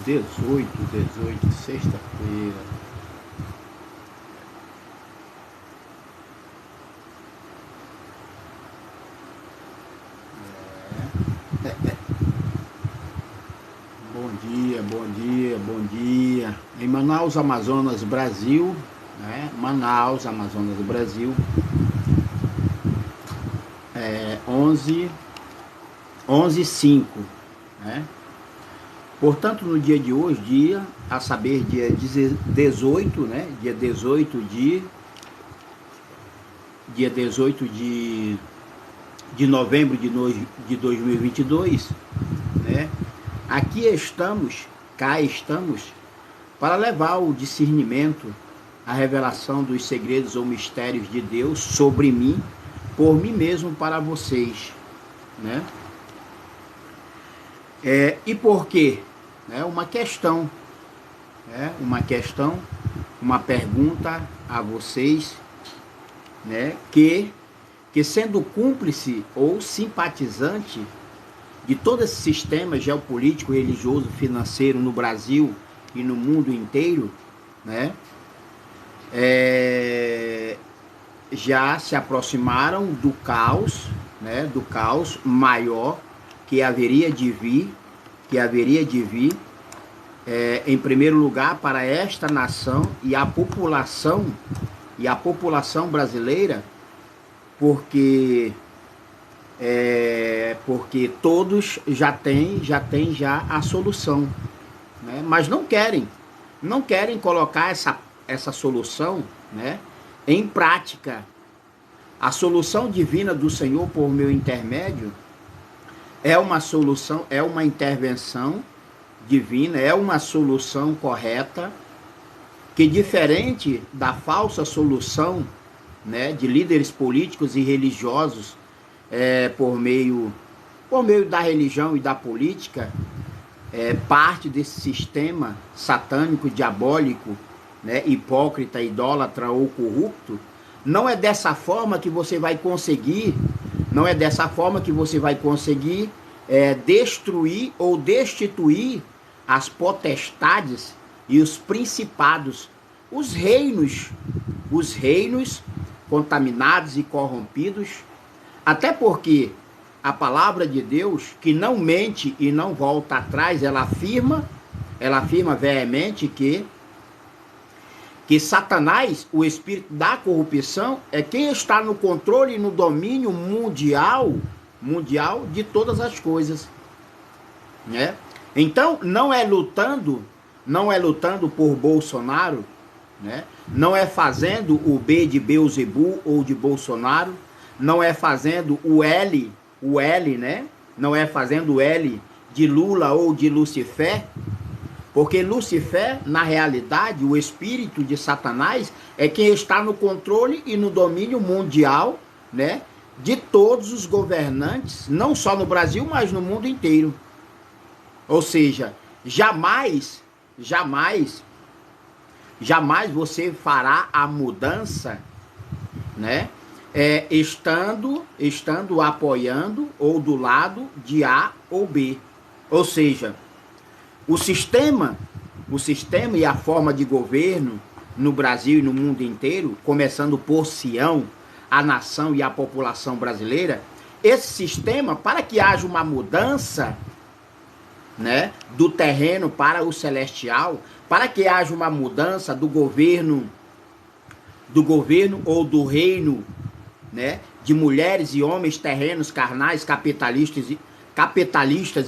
18, sexta-feira. Bom dia, bom dia, bom dia. Em Manaus, Amazonas, Brasil, né? Manaus, Amazonas, Brasil, 11h05, né? Portanto, no dia de hoje, dia 18, né? Dia 18 de novembro de 2022, né? Cá estamos, para levar o discernimento, a revelação dos segredos ou mistérios de Deus sobre mim, por mim mesmo, para vocês, né? E por quê? Uma questão, uma pergunta a vocês, né? Que sendo cúmplice ou simpatizante de todo esse sistema geopolítico, religioso, financeiro no Brasil e no mundo inteiro, né? Já se aproximaram do caos, né? Do caos maior que haveria de vir, em primeiro lugar, para esta nação e a população brasileira, porque todos já têm a solução, né? Mas não querem colocar essa solução, né, em prática. A solução divina do Senhor por meu intermédio é uma solução, é uma intervenção divina, é uma solução correta, que diferente da falsa solução, né, de líderes políticos e religiosos, por meio da religião e da política, parte desse sistema satânico, diabólico, né, hipócrita, idólatra ou corrupto. Não é dessa forma que você vai conseguir, destruir ou destituir as potestades e os principados, os reinos contaminados e corrompidos. Até porque a palavra de Deus, que não mente e não volta atrás, ela afirma veemente que Satanás, o espírito da corrupção, é quem está no controle e no domínio mundial de todas as coisas, né? Então, não é lutando por Bolsonaro, né? Não é fazendo o B de Beelzebul ou de Bolsonaro, não é fazendo o L, né? Não é fazendo o L de Lula ou de Lucifer, porque Lucifer, na realidade, o espírito de Satanás, é quem está no controle e no domínio mundial, né, de todos os governantes, não só no Brasil, mas no mundo inteiro. Ou seja, jamais você fará a mudança, né, estando apoiando ou do lado de A ou B. Ou seja, o sistema e a forma de governo no Brasil e no mundo inteiro, começando por Sião, a nação e a população brasileira, esse sistema, para que haja uma mudança, né, do terreno para o celestial, para que haja uma mudança do governo ou do reino, né, de mulheres e homens terrenos, carnais, capitalistas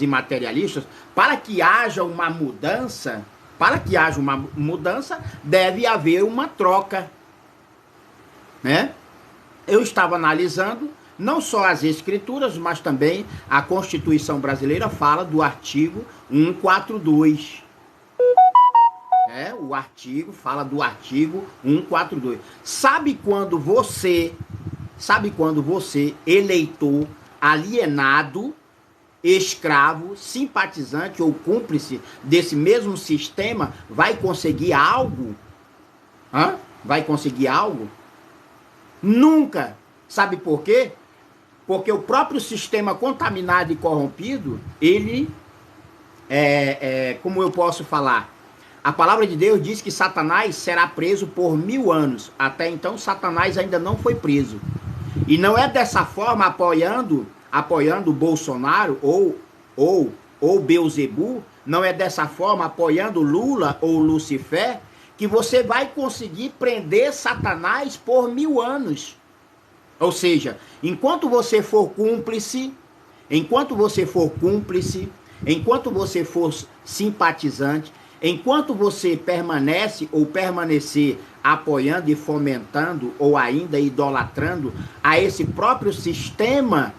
e materialistas, para que haja uma mudança, deve haver uma troca, né? Eu estava analisando não só as escrituras, mas também a Constituição brasileira fala do artigo 142. O artigo fala do artigo 142. Sabe quando você, eleitor, alienado, escravo, simpatizante ou cúmplice desse mesmo sistema, vai conseguir algo? Vai conseguir algo? Nunca. Sabe por quê? Porque o próprio sistema contaminado e corrompido, ele como eu posso falar? A palavra de Deus diz que Satanás será preso por 1000 anos. Até então, Satanás ainda não foi preso. E não é dessa forma, apoiando Bolsonaro ou Beelzebub, não é dessa forma, apoiando Lula ou Lucifer, que você vai conseguir prender Satanás por 1000 anos. Ou seja, enquanto você for cúmplice, enquanto você for simpatizante, enquanto você permanece ou permanecer apoiando e fomentando ou ainda idolatrando a esse próprio sistema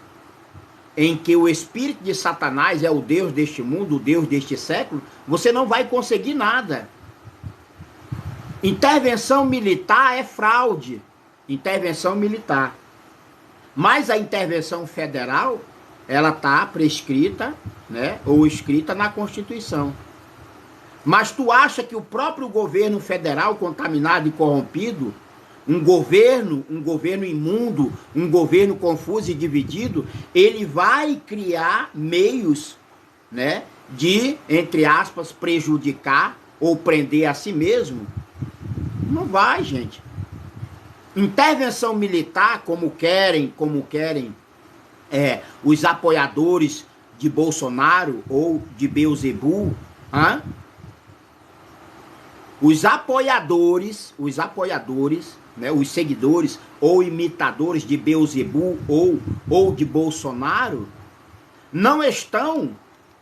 em que o espírito de Satanás é o Deus deste mundo, o Deus deste século, você não vai conseguir nada. Intervenção militar é fraude. Intervenção militar. Mas a intervenção federal, ela está prescrita, né, ou escrita na Constituição. Mas tu acha que o próprio governo federal contaminado e corrompido, um governo imundo, um governo confuso e dividido, ele vai criar meios, né, de, entre aspas, prejudicar ou prender a si mesmo? Não vai, gente. Intervenção militar, como querem os apoiadores de Bolsonaro ou de Beelzebub, os apoiadores, né, os seguidores ou imitadores de Beelzebub ou de Bolsonaro, não estão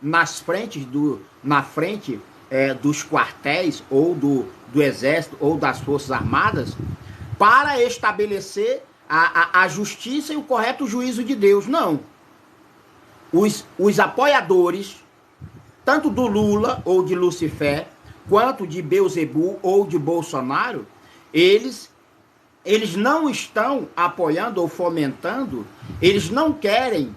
na frente dos quartéis ou do exército ou das forças armadas para estabelecer a justiça e o correto juízo de Deus. Não. Os apoiadores, tanto do Lula ou de Lucifer, quanto de Beelzebub ou de Bolsonaro, eles não estão apoiando ou fomentando, eles não querem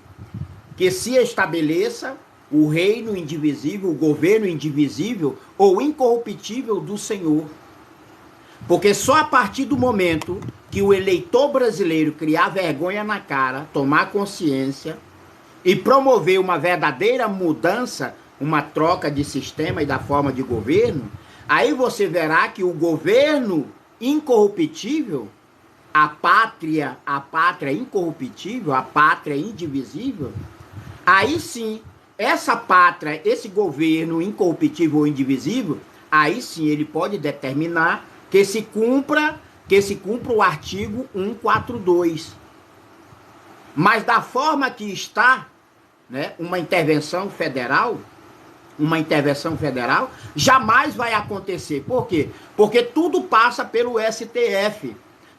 que se estabeleça o reino indivisível, o governo indivisível ou incorruptível do Senhor. Porque só a partir do momento que o eleitor brasileiro criar vergonha na cara, tomar consciência e promover uma verdadeira mudança, uma troca de sistema e da forma de governo, aí você verá que o governo incorruptível, a pátria incorruptível, a pátria indivisível, aí sim, essa pátria, esse governo incorruptível ou indivisível, aí sim ele pode determinar que se cumpra o artigo 142. Mas da forma que está, né, uma intervenção federal jamais vai acontecer. Por quê? Porque tudo passa pelo STF,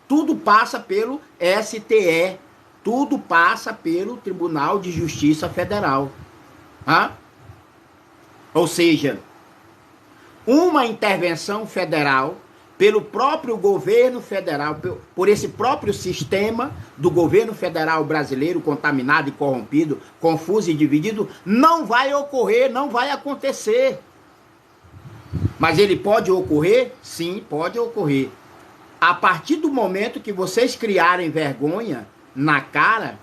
tudo passa pelo STE, tudo passa pelo Tribunal de Justiça Federal. Ou seja, uma intervenção federal pelo próprio governo federal, por esse próprio sistema do governo federal brasileiro contaminado e corrompido, confuso e dividido, não vai ocorrer, não vai acontecer. Mas ele pode ocorrer? Sim, pode ocorrer. A partir do momento que vocês criarem vergonha na cara,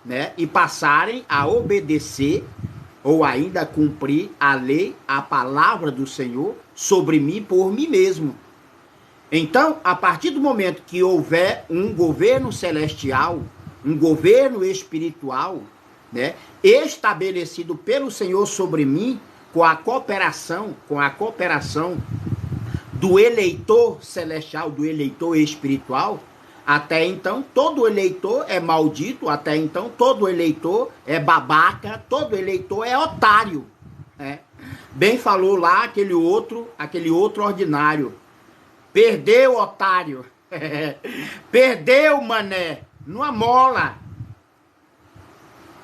né, e passarem a obedecer ou ainda cumprir a lei, a palavra do Senhor sobre mim, por mim mesmo. Então, a partir do momento que houver um governo celestial, um governo espiritual, né, estabelecido pelo Senhor sobre mim, com a cooperação do eleitor celestial, do eleitor espiritual, até então todo eleitor é maldito, até então todo eleitor é babaca, todo eleitor é otário. Né? Bem falou lá aquele outro ordinário. Perdeu, otário. Perdeu, mané. Numa mola.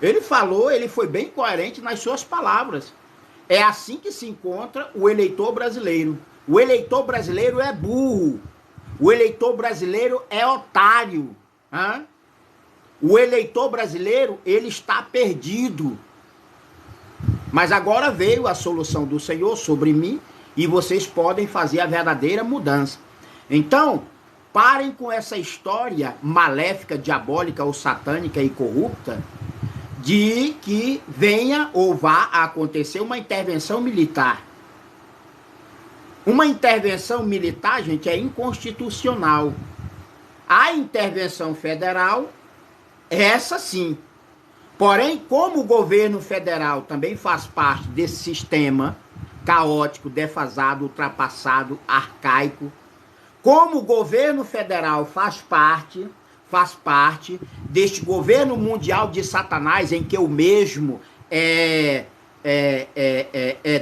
Ele falou, ele foi bem coerente nas suas palavras. É assim que se encontra o eleitor brasileiro. O eleitor brasileiro é burro. O eleitor brasileiro é otário. O eleitor brasileiro, ele está perdido. Mas agora veio a solução do Senhor sobre mim, e vocês podem fazer a verdadeira mudança. Então, parem com essa história maléfica, diabólica ou satânica e corrupta de que venha ou vá acontecer uma intervenção militar. Uma intervenção militar, gente, é inconstitucional. A intervenção federal, essa sim. Porém, como o governo federal também faz parte desse sistema caótico, defasado, ultrapassado, arcaico, como o governo federal faz parte deste governo mundial de Satanás, em que o mesmo é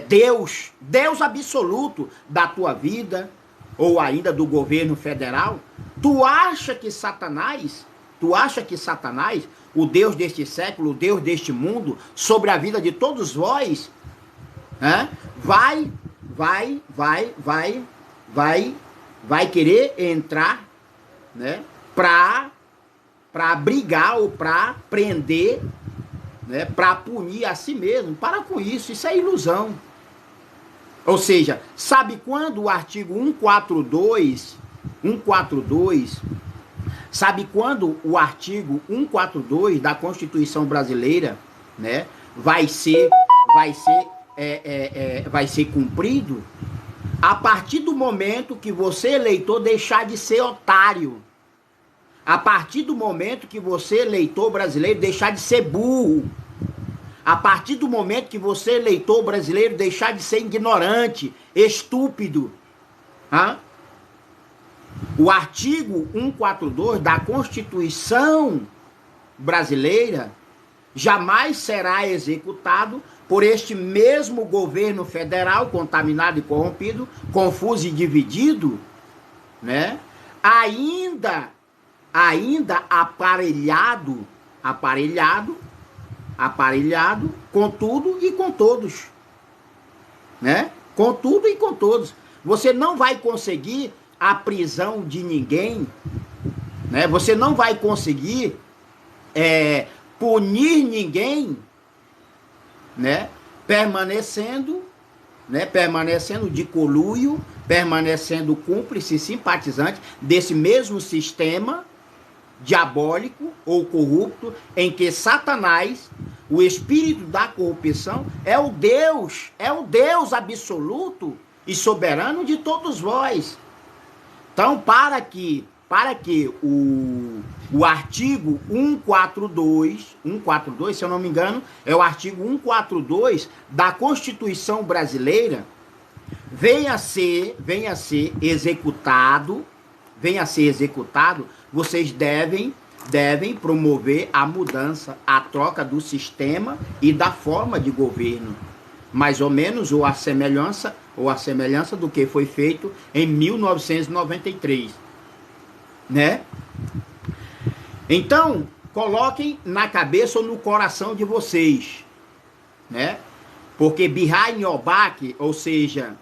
Deus absoluto da tua vida, ou ainda do governo federal, tu acha que Satanás, o Deus deste século, o Deus deste mundo, sobre a vida de todos vós, vai querer entrar, né, para brigar ou para prender, né, para punir a si mesmo? Para com isso, isso é ilusão. Ou seja, sabe quando o artigo 142, sabe quando o artigo 142 da Constituição Brasileira, né, vai ser cumprido? A partir do momento que você, eleitor, deixar de ser otário. A partir do momento que você, eleitor brasileiro, deixar de ser burro. A partir do momento que você, eleitor brasileiro, deixar de ser ignorante, estúpido. O artigo 142 da Constituição Brasileira jamais será executado por este mesmo governo federal contaminado e corrompido, confuso e dividido, né? Ainda aparelhado com tudo e com todos, né? Com tudo e com todos. Você não vai conseguir a prisão de ninguém, né? Você não vai conseguir punir ninguém, né? Permanecendo de conluio, permanecendo cúmplice, simpatizante desse mesmo sistema diabólico ou corrupto, em que Satanás, o espírito da corrupção, é o Deus absoluto e soberano de todos vós. Então, para que o artigo 142, se eu não me engano, é o artigo 142 da Constituição Brasileira, venha a ser executado, vocês devem promover a mudança, a troca do sistema e da forma de governo, mais ou menos, ou a semelhança do que foi feito em 1993, né? Então, coloquem na cabeça ou no coração de vocês, né? Porque Bihar Nyobak, ou seja,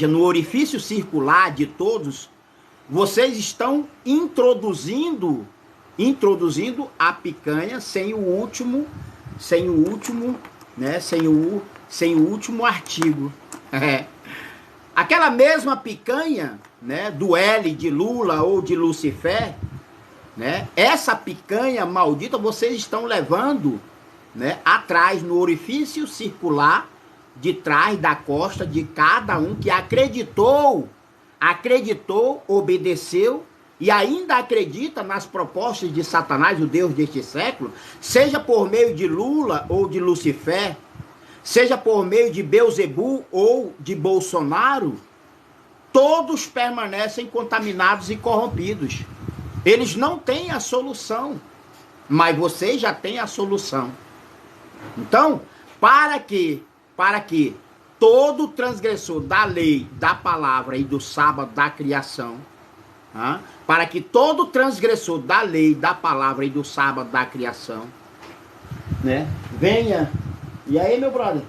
no orifício circular de todos, vocês estão introduzindo a picanha sem o último artigo. Aquela mesma picanha, né, do L de Lula ou de Lucifer, né? Essa picanha maldita vocês estão levando, né, atrás no orifício circular de trás da costa de cada um que acreditou, obedeceu e ainda acredita nas propostas de Satanás, o Deus deste século, seja por meio de Lula ou de Lucifer, seja por meio de Beelzebul ou de Bolsonaro, todos permanecem contaminados e corrompidos. Eles não têm a solução, mas vocês já têm a solução. Então, para que todo transgressor da lei, da palavra e do sábado da criação, para que todo transgressor da lei, da palavra e do sábado da criação, né, venha. E aí, meu brother?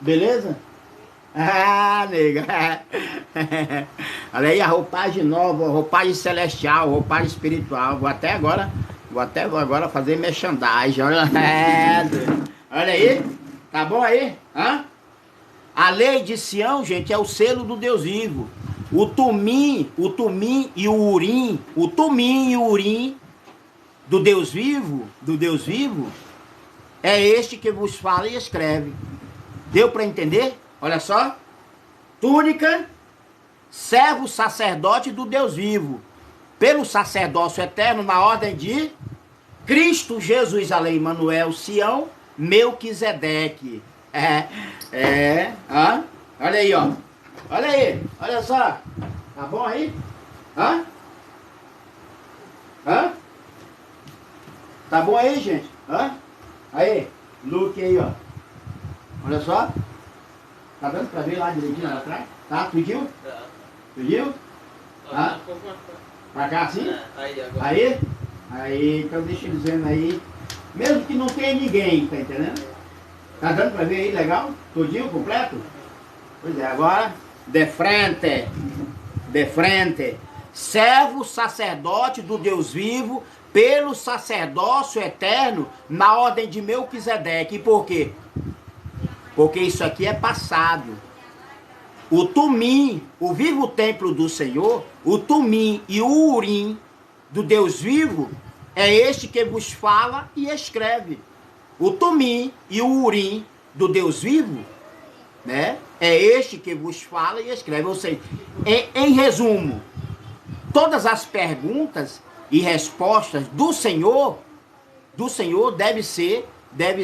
Beleza? Ah, nega. Olha aí a roupagem nova, roupagem celestial, roupagem espiritual. Vou até agora fazer merchandising. Olha aí. Tá bom aí? A lei de Sião, gente, é o selo do Deus vivo. O tumim e o urim, do Deus vivo, é este que vos fala e escreve. Deu para entender? Olha só. Túnica, servo sacerdote do Deus vivo, pelo sacerdócio eterno na ordem de Cristo Jesus, a lei, Manuel, Sião, Melquisedeque. Olha aí, ó. Olha aí, olha só. Tá bom aí? Tá bom aí, gente? Aí, Luke aí, ó. Olha só. Tá dando pra ver lá direitinho lá atrás? Tá? Tu viu? Tu viu? Pra cá assim? Aí, agora. Aí, então deixa eles vendo aí. Mesmo que não tenha ninguém, tá entendendo? Tá dando pra ver aí, legal? Tudinho, completo? Pois é, agora, de frente, servo sacerdote do Deus vivo, pelo sacerdócio eterno, na ordem de Melquisedeque. E por quê? Porque isso aqui é passado. O Tumim, o vivo templo do Senhor, o Tumim e o Urim do Deus vivo, é este que vos fala e escreve. O Tumim e o Urim do Deus vivo, né, é este que vos fala e escreve. Ou seja, em resumo, todas as perguntas e respostas do Senhor deve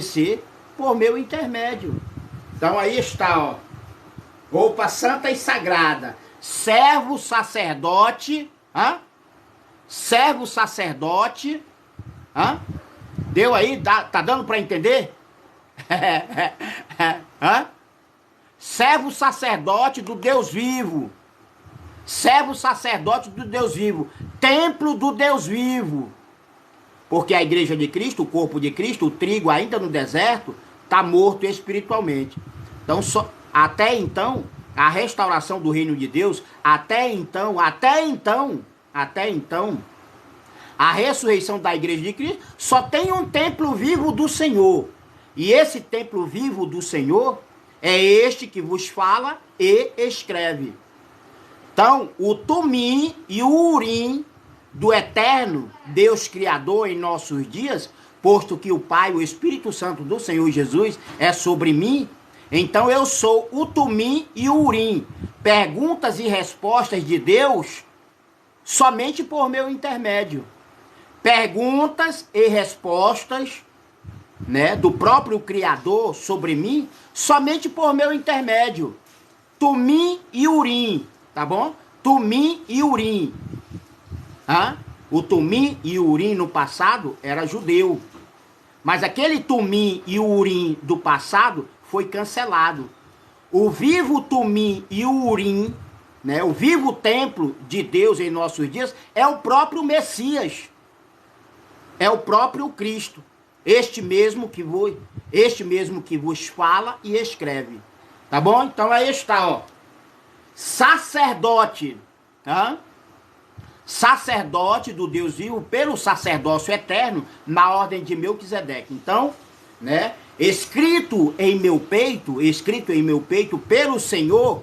ser por meu intermédio. Então aí está, ó, roupa santa e sagrada, servo sacerdote, deu aí, tá dando para entender? Servo sacerdote do Deus vivo, templo do Deus vivo, porque a igreja de Cristo, o corpo de Cristo, o trigo ainda no deserto, está morto espiritualmente. Então, até então, a restauração do reino de Deus, até então, a ressurreição da igreja de Cristo, só tem um templo vivo do Senhor. E esse templo vivo do Senhor é este que vos fala e escreve. Então, o Tumim e o Urim do eterno Deus Criador em nossos dias, posto que o Pai, o Espírito Santo do Senhor Jesus é sobre mim, então eu sou o Tumim e o Urim, perguntas e respostas de Deus somente por meu intermédio. Perguntas e respostas, né, do próprio Criador sobre mim, somente por meu intermédio. Tumim e Urim, tá bom? Tumim e Urim. O Tumim e o Urim no passado era judeu. Mas aquele Tumim e o Urim do passado foi cancelado. O vivo Tumim e o Urim, né, o vivo templo de Deus em nossos dias, é o próprio Messias. É o próprio Cristo. Este mesmo que vos fala e escreve. Tá bom? Então aí está, ó. Sacerdote. Sacerdote do Deus vivo pelo sacerdócio eterno na ordem de Melquisedeque. Então, né, escrito em meu peito pelo Senhor,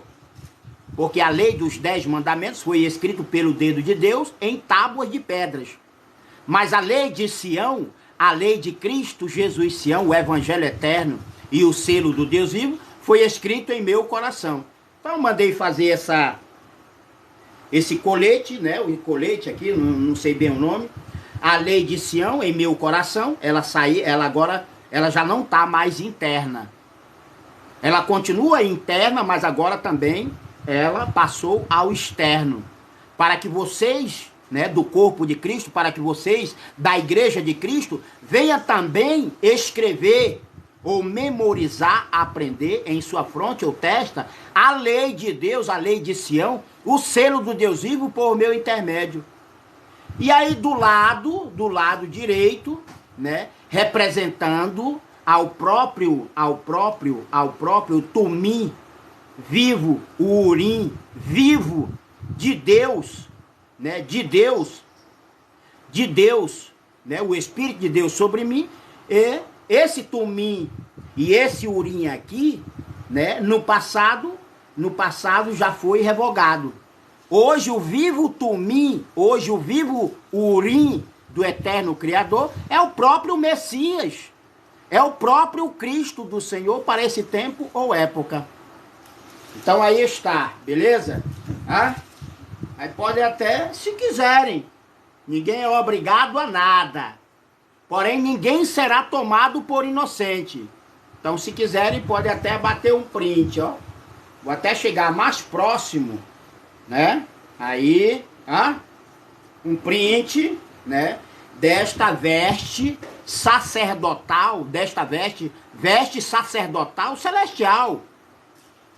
porque a lei dos 10 mandamentos foi escrito pelo dedo de Deus em tábuas de pedras. Mas a lei de Sião, a lei de Cristo Jesus Sião, o evangelho eterno e o selo do Deus vivo, foi escrito em meu coração. Então eu mandei fazer esse colete, né? O colete aqui, não sei bem o nome. A lei de Sião em meu coração, ela já não está mais interna. Ela continua interna, mas agora também ela passou ao externo. Para que vocês, né, do corpo de Cristo, para que vocês da igreja de Cristo venham também escrever ou memorizar, aprender em sua fronte ou testa a lei de Deus, a lei de Sião, o selo do Deus vivo por meu intermédio. E aí do lado direito, né, representando ao próprio Tumim vivo, o Urim vivo de Deus, né, de Deus, né, o Espírito de Deus sobre mim, e esse Tumim e esse Urim aqui, né, no passado já foi revogado. Hoje o vivo Tumim, hoje o vivo Urim do eterno Criador, é o próprio Messias. É o próprio Cristo do Senhor para esse tempo ou época. Então aí está, beleza? Aí pode até, se quiserem. Ninguém é obrigado a nada. Porém, ninguém será tomado por inocente. Então, se quiserem, pode até bater um print, ó. Vou até chegar mais próximo, né? Aí, um print, né? Desta veste sacerdotal, veste sacerdotal celestial.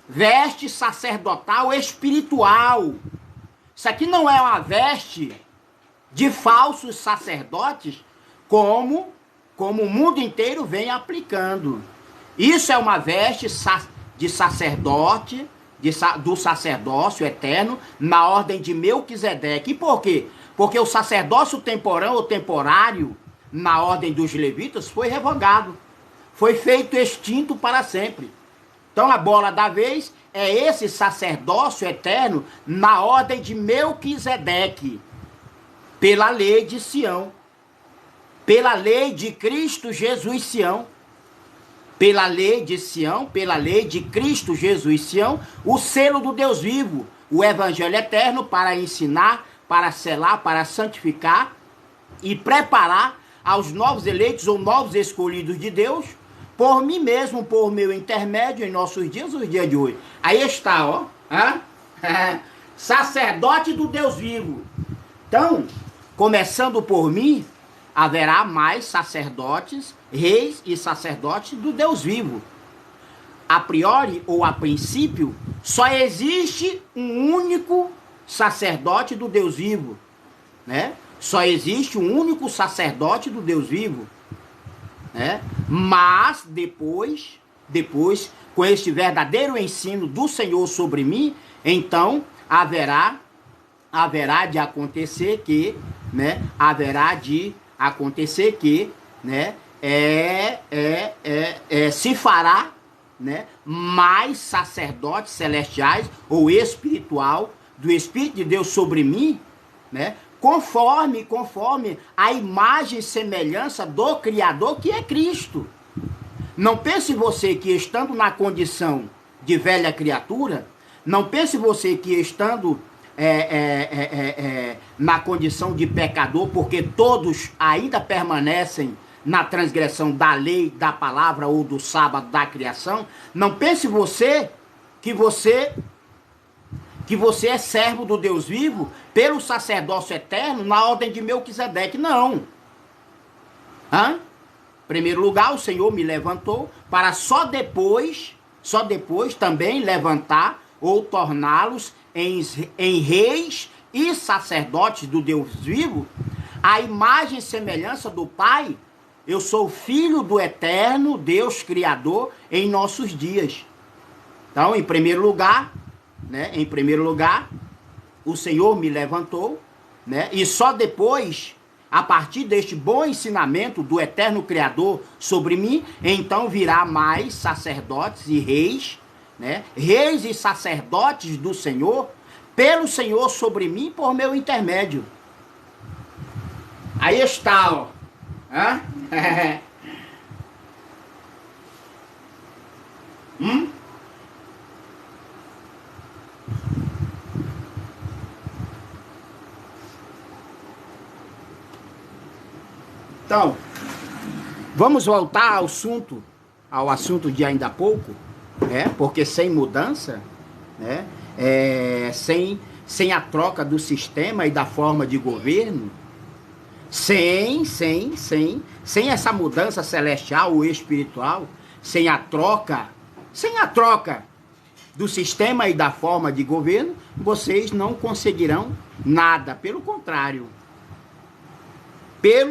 Veste sacerdotal espiritual. Isso aqui não é uma veste de falsos sacerdotes, como o mundo inteiro vem aplicando. Isso é uma veste de sacerdote, do sacerdócio eterno, na ordem de Melquisedeque. E por quê? Porque o sacerdócio temporão ou temporário, na ordem dos levitas, foi revogado. Foi feito extinto para sempre. Então a bola da vez é esse sacerdócio eterno na ordem de Melquisedeque, pela lei de Sião, pela lei de Cristo Jesus Sião, pela lei de Sião, pela lei de Cristo Jesus Sião, o selo do Deus vivo, o evangelho eterno para ensinar, para selar, para santificar e preparar aos novos eleitos ou novos escolhidos de Deus, por mim mesmo, por meu intermédio em nossos dias, os dias de hoje. Aí está, ó. Sacerdote do Deus vivo. Então, começando por mim, haverá mais sacerdotes, reis e sacerdotes do Deus vivo. A priori ou a princípio, só existe um único sacerdote do Deus vivo, né? Só existe um único sacerdote do Deus vivo, né? Mas depois, com este verdadeiro ensino do Senhor sobre mim, então haverá de acontecer que, né? Se fará, né? Mais sacerdotes celestiais ou espiritual do Espírito de Deus sobre mim, né? Conforme a imagem e semelhança do Criador, que é Cristo. Não pense você que estando na condição de velha criatura, não pense você que estando na condição de pecador, porque todos ainda permanecem na transgressão da lei, da palavra ou do sábado da criação. Não pense você que você é servo do Deus vivo pelo sacerdócio eterno na ordem de Melquisedeque. Não. Em primeiro lugar, o Senhor me levantou para só depois também levantar ou torná-los em reis e sacerdotes do Deus vivo, a imagem e semelhança do Pai. Eu sou filho do eterno Deus Criador em nossos dias. Então, em primeiro lugar, o Senhor me levantou, né? E só depois, a partir deste bom ensinamento do eterno Criador sobre mim, então virá mais sacerdotes e reis, né? Reis e sacerdotes do Senhor, pelo Senhor sobre mim, por meu intermédio. Aí está, ó. Então, vamos voltar ao assunto de ainda há pouco, né? Porque sem mudança, né? Sem a troca do sistema e da forma de governo, sem essa mudança celestial ou espiritual, sem a troca do sistema e da forma de governo, vocês não conseguirão nada. Pelo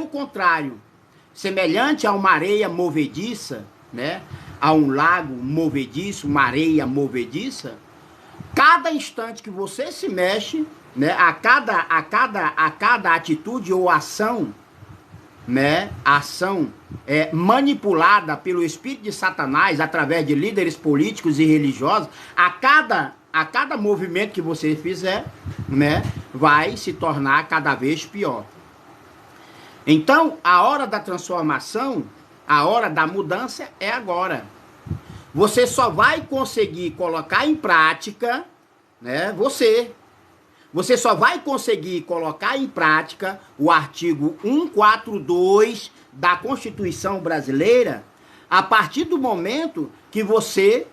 contrário, semelhante a uma areia movediça, né? A um lago movediço, uma areia movediça, cada instante que você se mexe, né? A cada atitude ou ação, né? Ação manipulada pelo espírito de Satanás através de líderes políticos e religiosos, a cada movimento que você fizer, né? Vai se tornar cada vez pior. Então, a hora da transformação, a hora da mudança é agora. Você só vai conseguir colocar em prática, né, você só vai conseguir colocar em prática o artigo 142 da Constituição Brasileira a partir do momento que você...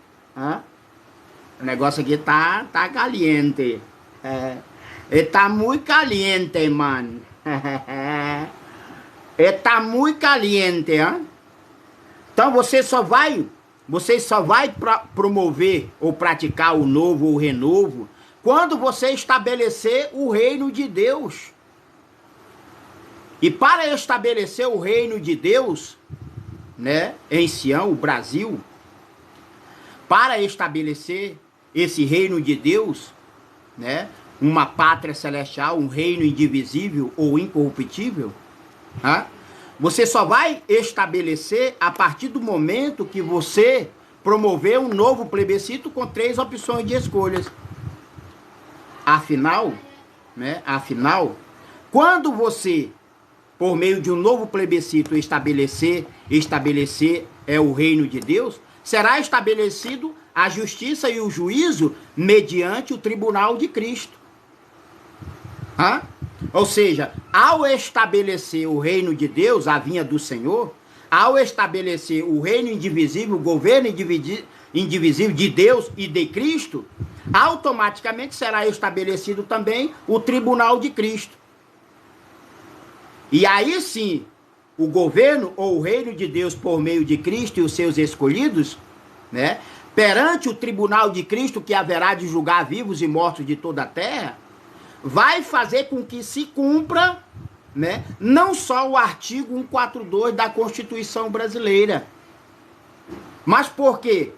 o negócio aqui tá caliente. Tá muito caliente, mano. Tá muito caliente, hein? Então você só vai promover ou praticar o novo ou o renovo quando você estabelecer o reino de Deus. E para estabelecer o reino de Deus, né, em Sião, o Brasil, para estabelecer esse reino de Deus, né, uma pátria celestial, um reino indivisível ou incorruptível, você só vai estabelecer a partir do momento que você promover um novo plebiscito com 3 opções de escolhas. Afinal, quando você, por meio de um novo plebiscito, estabelecer o reino de Deus, será estabelecido a justiça e o juízo mediante o tribunal de Cristo. Ou seja, ao estabelecer o reino de Deus, a vinha do Senhor, ao estabelecer o reino indivisível, o governo indivisível de Deus e de Cristo, automaticamente será estabelecido também o tribunal de Cristo. E aí sim, o governo ou o reino de Deus por meio de Cristo e os seus escolhidos, né, perante o tribunal de Cristo que haverá de julgar vivos e mortos de toda a terra, vai fazer com que se cumpra, né, não só o artigo 142 da Constituição Brasileira. Mas por que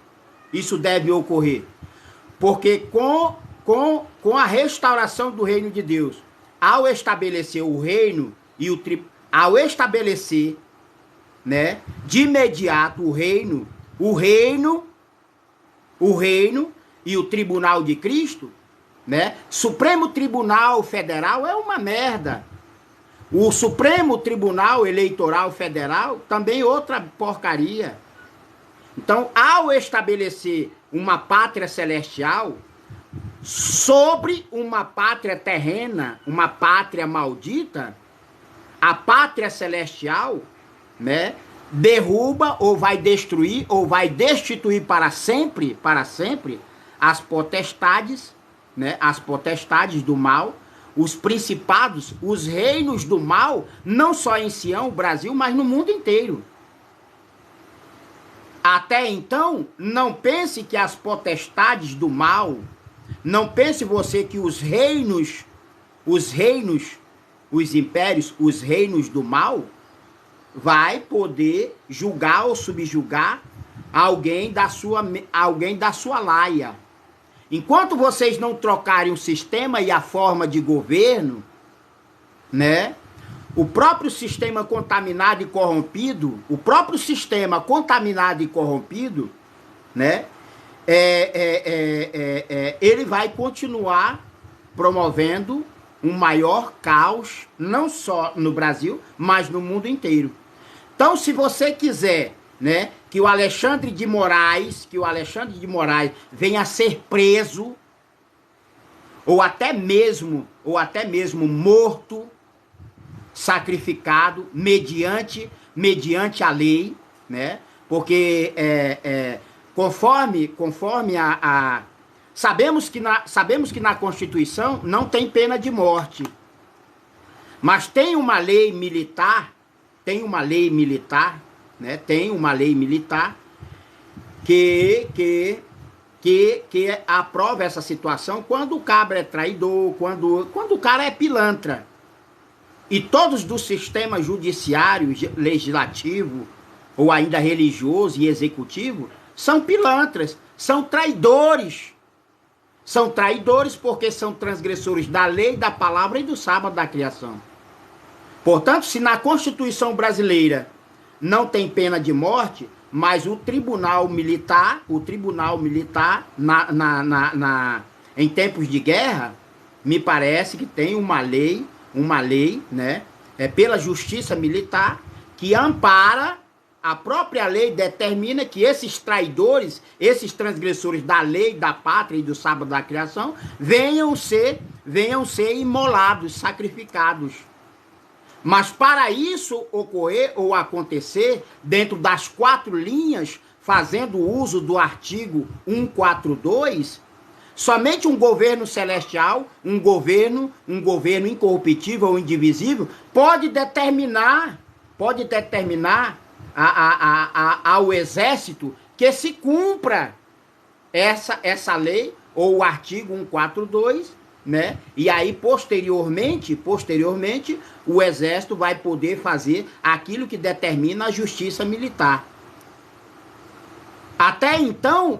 isso deve ocorrer? Porque com a restauração do reino de Deus, ao estabelecer o reino e ao estabelecer, né, de imediato o reino e o tribunal de Cristo, né? Supremo Tribunal Federal é uma merda. O Supremo Tribunal Eleitoral Federal também outra porcaria. Então, ao estabelecer uma pátria celestial sobre uma pátria terrena, uma pátria maldita, a pátria celestial, né, derruba ou vai destruir ou vai destituir para sempre as potestades, né, as potestades do mal, os principados, os reinos do mal, não só em Sião, Brasil, mas no mundo inteiro. Até então, não pense que as potestades do mal, não pense você que os impérios, os reinos do mal, vai poder julgar ou subjugar alguém da sua laia. Enquanto vocês não trocarem o sistema e a forma de governo, né? O próprio sistema contaminado e corrompido, né? Ele vai continuar promovendo um maior caos, não só no Brasil, mas no mundo inteiro. Então, se você quiser, né, que o Alexandre de Moraes venha a ser preso, ou até mesmo morto, sacrificado, mediante a lei, né? Porque conforme sabemos que na Constituição não tem pena de morte, mas tem uma lei militar, né? Tem uma lei militar que aprova essa situação quando o cabra é traidor, quando o cara é pilantra. E todos do sistema judiciário, legislativo, ou ainda religioso e executivo, são pilantras, são traidores. São traidores porque são transgressores da lei, da palavra e do sábado da criação. Portanto, se na Constituição brasileira não tem pena de morte, mas o tribunal militar em tempos de guerra, me parece que tem uma lei, né, pela justiça militar, que ampara. A própria lei determina que esses traidores, esses transgressores da lei, da pátria e do sábado da criação, venham ser imolados, sacrificados. Mas para isso ocorrer ou acontecer, dentro das 4 linhas, fazendo uso do artigo 142, somente um governo celestial, um governo incorruptível ou indivisível, pode determinar ao exército que se cumpra essa lei, ou o artigo 142, né? E aí, posteriormente, o exército vai poder fazer aquilo que determina a justiça militar. Até então,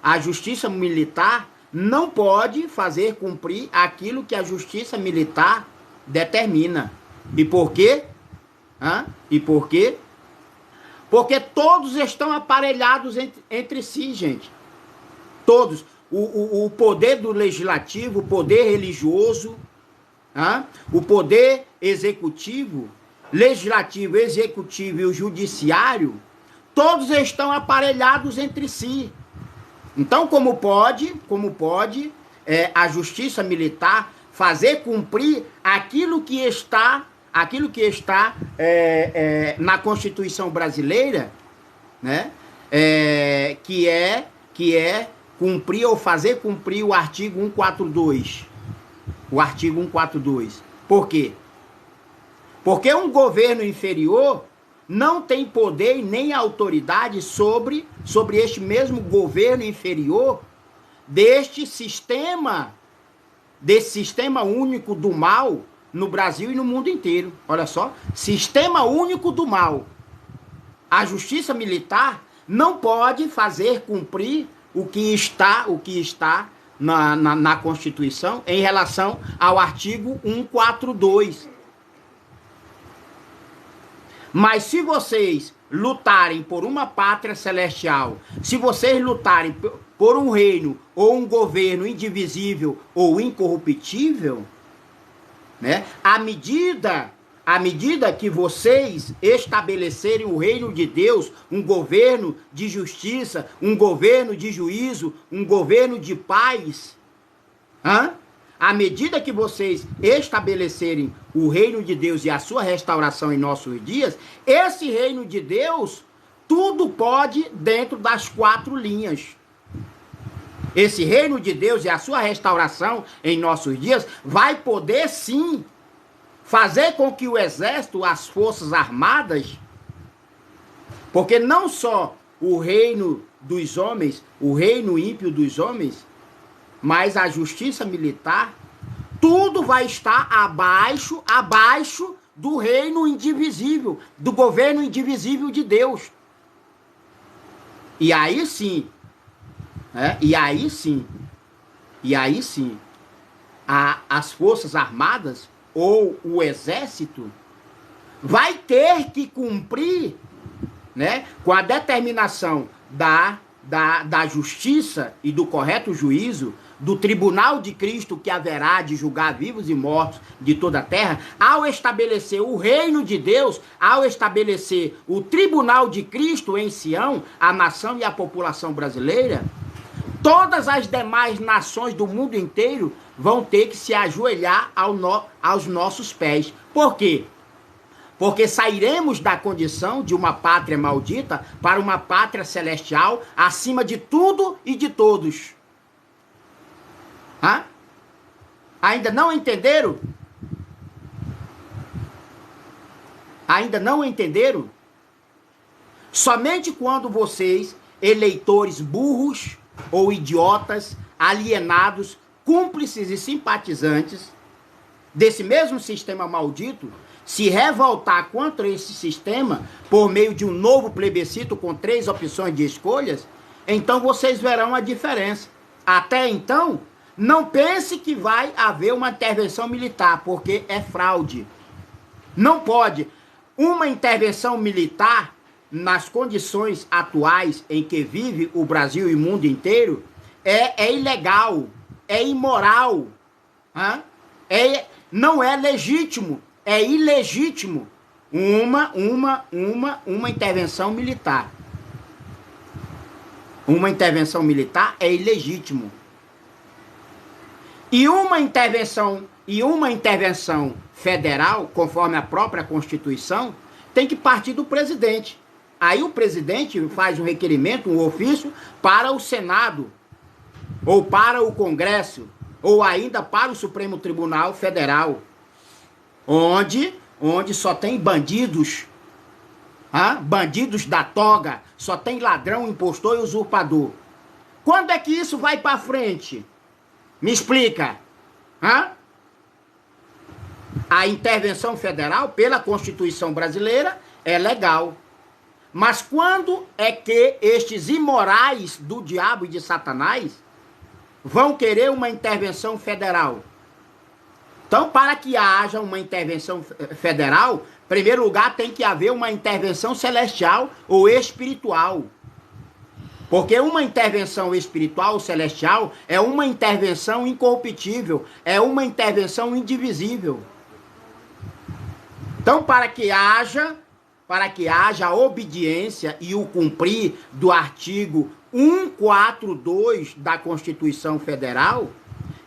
a justiça militar não pode fazer cumprir aquilo que a justiça militar determina. E por quê? E por quê? Porque todos estão aparelhados entre si, gente. Todos. O poder do legislativo, o poder religioso, o poder executivo, legislativo, executivo e o judiciário, todos estão aparelhados entre si. Então, como pode a justiça militar fazer cumprir aquilo que está na Constituição brasileira, né? Que é cumprir ou fazer cumprir o artigo 142. O artigo 142. Por quê? Porque um governo inferior não tem poder e nem autoridade sobre este mesmo governo inferior desse sistema único do mal no Brasil e no mundo inteiro. Olha só, sistema único do mal. A justiça militar não pode fazer cumprir o que está na Constituição em relação ao artigo 142. Mas se vocês lutarem por uma pátria celestial, se vocês lutarem por um reino ou um governo indivisível ou incorruptível, né? À medida que vocês estabelecerem o reino de Deus, um governo de justiça, um governo de juízo, um governo de paz, à medida que vocês estabelecerem o reino de Deus e a sua restauração em nossos dias, esse reino de Deus, tudo pode dentro das 4 linhas. Esse reino de Deus e a sua restauração em nossos dias vai poder sim fazer com que o exército, as forças armadas, porque não só o reino dos homens, o reino ímpio dos homens, mas a justiça militar, tudo vai estar abaixo do reino indivisível, do governo indivisível de Deus. E aí sim, as forças armadas ou o exército vai ter que cumprir, né, com a determinação da justiça e do correto juízo, do tribunal de Cristo que haverá de julgar vivos e mortos de toda a terra, ao estabelecer o reino de Deus, ao estabelecer o tribunal de Cristo em Sião, a nação e a população brasileira, todas as demais nações do mundo inteiro vão ter que se ajoelhar aos nossos pés. Por quê? Porque sairemos da condição de uma pátria maldita para uma pátria celestial acima de tudo e de todos. Ainda não entenderam? Ainda não entenderam? Somente quando vocês, eleitores burros ou idiotas, alienados, cúmplices e simpatizantes desse mesmo sistema maldito, se revoltar contra esse sistema por meio de um novo plebiscito com 3 opções de escolhas, então vocês verão a diferença. Até então, não pense que vai haver uma intervenção militar, porque é fraude. Não pode. Uma intervenção militar, nas condições atuais em que vive o Brasil e o mundo inteiro, é ilegal, é imoral, não é legítimo, é ilegítimo uma intervenção militar. Uma intervenção militar é ilegítimo. E uma intervenção federal, conforme a própria Constituição, tem que partir do presidente. Aí o presidente faz um requerimento, um ofício, para o Senado, ou para o Congresso, ou ainda para o Supremo Tribunal Federal, onde só tem bandidos, bandidos da toga, só tem ladrão, impostor e usurpador. Quando é que isso vai para frente? Me explica. A intervenção federal, pela Constituição brasileira, é legal. Mas quando é que estes imorais do diabo e de Satanás vão querer uma intervenção federal? Então, para que haja uma intervenção federal, em primeiro lugar tem que haver uma intervenção celestial ou espiritual. Porque uma intervenção espiritual ou celestial é uma intervenção incorruptível, é uma intervenção indivisível. Então, para que haja a obediência e o cumprir do artigo 142 da Constituição Federal,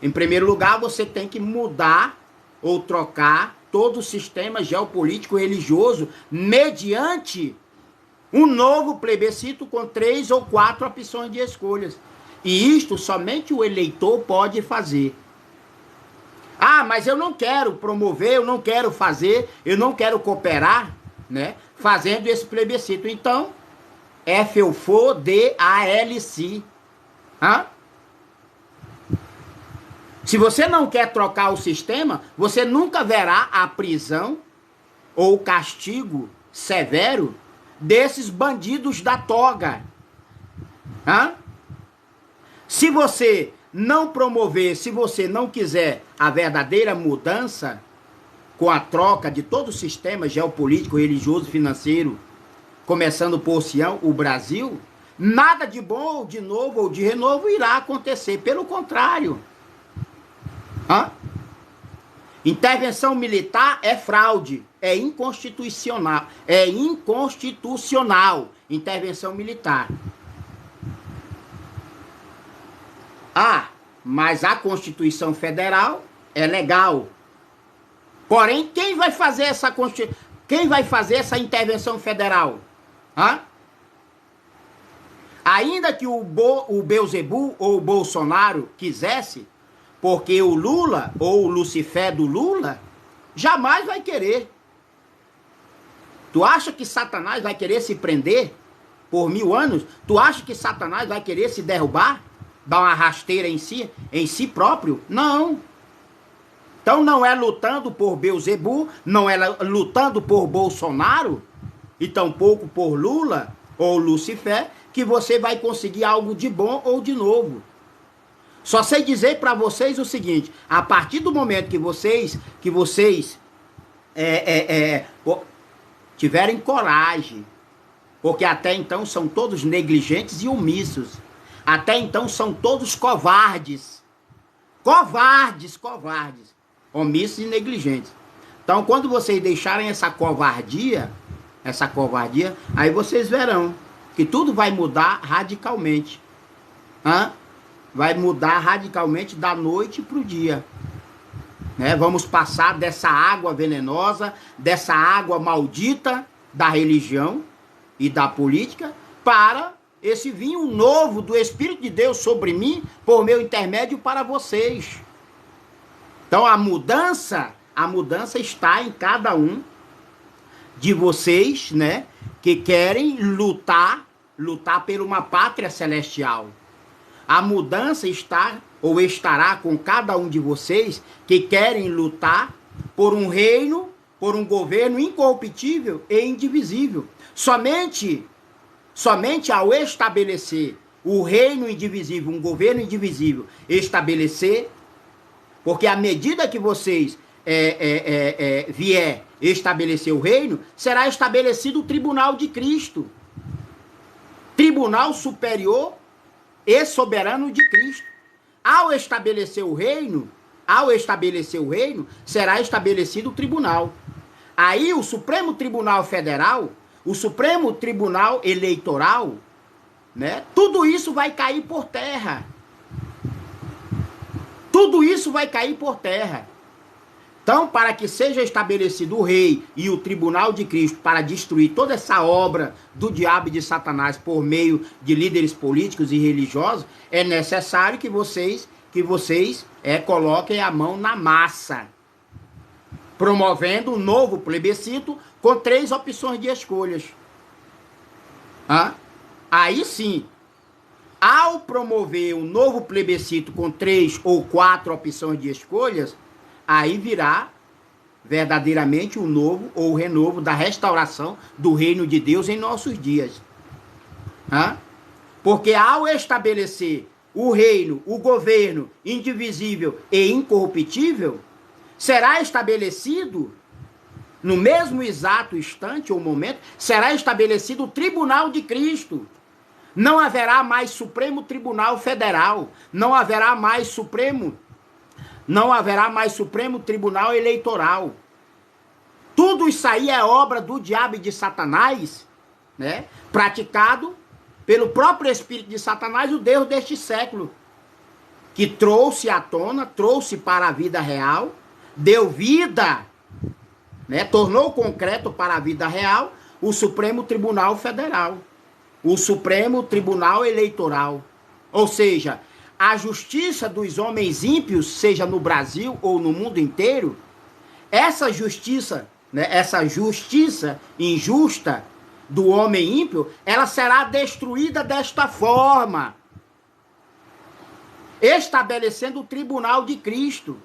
em primeiro lugar, você tem que mudar ou trocar todo o sistema geopolítico religioso mediante um novo plebiscito com 3 ou 4 opções de escolhas. E isto somente o eleitor pode fazer. Mas eu não quero promover, eu não quero fazer, eu não quero cooperar, né, fazendo esse plebiscito. Então, FODALC. Se você não quer trocar o sistema, você nunca verá a prisão ou castigo severo desses bandidos da toga. Se você não promover, se você não quiser a verdadeira mudança com a troca de todo o sistema geopolítico, religioso, financeiro, começando por Sião, o Brasil, nada de bom, ou de novo, ou de renovo irá acontecer. Pelo contrário. Intervenção militar é fraude, é inconstitucional. É inconstitucional intervenção militar. Mas a Constituição Federal é legal. Porém, quem vai fazer essa intervenção federal? Ainda que o Beelzebub ou o Bolsonaro quisesse, porque o Lula ou o Lucifer do Lula jamais vai querer. Tu acha que Satanás vai querer se prender por 1000 anos? Tu acha que Satanás vai querer se derrubar? Dar uma rasteira em si próprio? Não. Então não é lutando por Beelzebub, não é lutando por Bolsonaro, e tampouco por Lula ou Lucifer, que você vai conseguir algo de bom ou de novo. Só sei dizer para vocês o seguinte: a partir do momento que vocês tiverem coragem, porque até então são todos negligentes e omissos, até então são todos covardes, omissos e negligentes. Então, quando vocês deixarem essa covardia, aí vocês verão que tudo vai mudar radicalmente. Vai mudar radicalmente da noite para o dia. Vamos passar dessa água venenosa, dessa água maldita da religião e da política, para esse vinho novo do Espírito de Deus sobre mim, por meu intermédio para vocês. Então a mudança está em cada um de vocês, que querem lutar por uma pátria celestial. A mudança está ou estará com cada um de vocês que querem lutar por um reino, por um governo incorruptível e indivisível. Somente ao estabelecer o reino indivisível, um governo indivisível, estabelecer, porque à medida que vocês vier estabelecer o reino, será estabelecido o tribunal de Cristo. Tribunal superior e soberano de Cristo. Ao estabelecer o reino, ao estabelecer o reino, será estabelecido o tribunal. Aí o Supremo Tribunal Federal, o Supremo Tribunal Eleitoral, né? Tudo isso vai cair por terra. Tudo isso vai cair por terra. Então, para que seja estabelecido o rei e o tribunal de Cristo para destruir toda essa obra do diabo e de Satanás por meio de líderes políticos e religiosos, é necessário que vocês coloquem a mão na massa, promovendo um novo plebiscito com 3 opções de escolhas. Aí sim, ao promover um novo plebiscito com 3 ou 4 opções de escolhas, aí virá verdadeiramente o novo ou o renovo da restauração do reino de Deus em nossos dias. Porque ao estabelecer o reino, o governo indivisível e incorruptível, será estabelecido, no mesmo exato instante ou momento, será estabelecido o tribunal de Cristo. Não haverá mais Supremo Tribunal Federal, não haverá mais Supremo Tribunal Eleitoral. Tudo isso aí é obra do diabo e de Satanás, né? Praticado pelo próprio espírito de Satanás, o Deus deste século, que trouxe à tona, trouxe para a vida real, deu vida, né? Tornou concreto para a vida real o Supremo Tribunal Federal, o Supremo Tribunal Eleitoral. Ou seja, a justiça dos homens ímpios, seja no Brasil ou no mundo inteiro, essa justiça, né, essa justiça injusta do homem ímpio, ela será destruída desta forma, estabelecendo o tribunal de Cristo.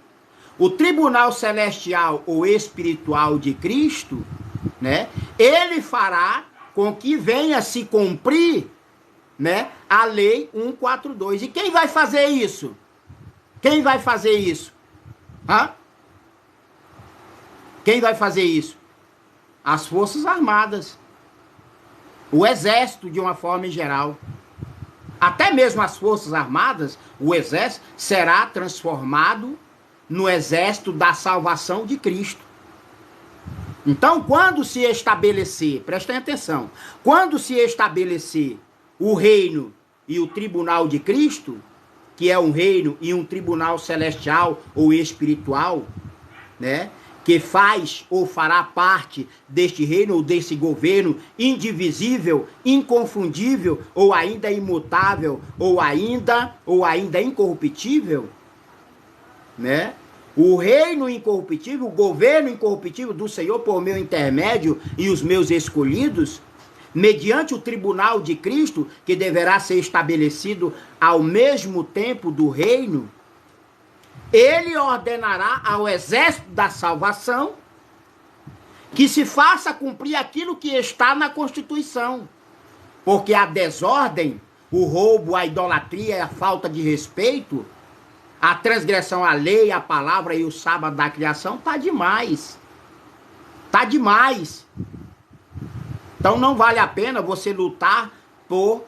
O tribunal celestial ou espiritual de Cristo, né, ele fará com que venha se cumprir, né, a lei 142. E quem vai fazer isso? Quem vai fazer isso? Quem vai fazer isso? As Forças Armadas. O Exército, de uma forma em geral. Até mesmo as Forças Armadas, o Exército, será transformado no Exército da Salvação de Cristo. Então, quando se estabelecer, prestem atenção, quando se estabelecer o reino e o tribunal de Cristo, que é um reino e um tribunal celestial ou espiritual, né, que faz ou fará parte deste reino ou desse governo indivisível, inconfundível, ou ainda imutável, ou ainda incorruptível, né? O reino incorruptível, o governo incorruptível do Senhor por meu intermédio e os meus escolhidos, mediante o tribunal de Cristo, que deverá ser estabelecido ao mesmo tempo do reino, ele ordenará ao exército da salvação que se faça cumprir aquilo que está na Constituição. Porque a desordem, o roubo, a idolatria, a falta de respeito, a transgressão à lei, à palavra e o sábado da criação, tá demais. Tá demais. Então não vale a pena você lutar por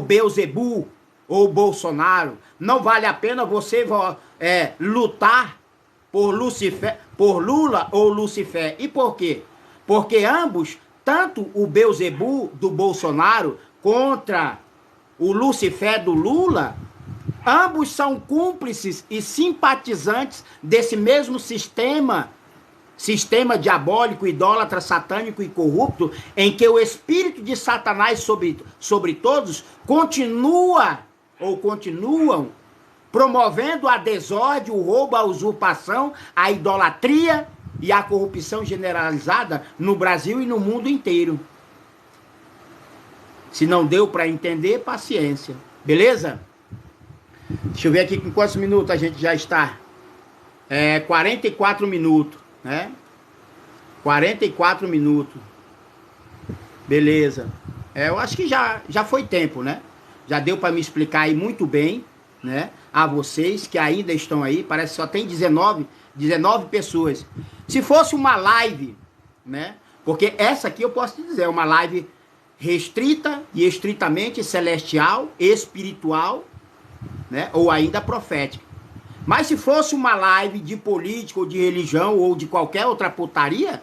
Beelzebul ou Bolsonaro. Não vale a pena você lutar por Lucifer, por Lula ou Lucifer. E por quê? Porque ambos, tanto o Beelzebul do Bolsonaro contra o Lucifer do Lula, ambos são cúmplices e simpatizantes desse mesmo sistema diabólico, idólatra, satânico e corrupto, em que o espírito de Satanás sobre todos continuam promovendo a desordem, o roubo, a usurpação, a idolatria e a corrupção generalizada no Brasil e no mundo inteiro. Se não deu para entender, paciência. Beleza? Deixa eu ver aqui com quantos minutos a gente já está. 44 minutos, né? 44 minutos. Beleza. Eu acho que já foi tempo, né? Já deu para me explicar aí muito bem, né? A vocês que ainda estão aí. Parece que só tem 19 pessoas. Se fosse uma live, né? Porque essa aqui eu posso te dizer, é uma live restrita e estritamente celestial, espiritual, né? Ou ainda profética. Mas se fosse uma live de política ou de religião ou de qualquer outra putaria,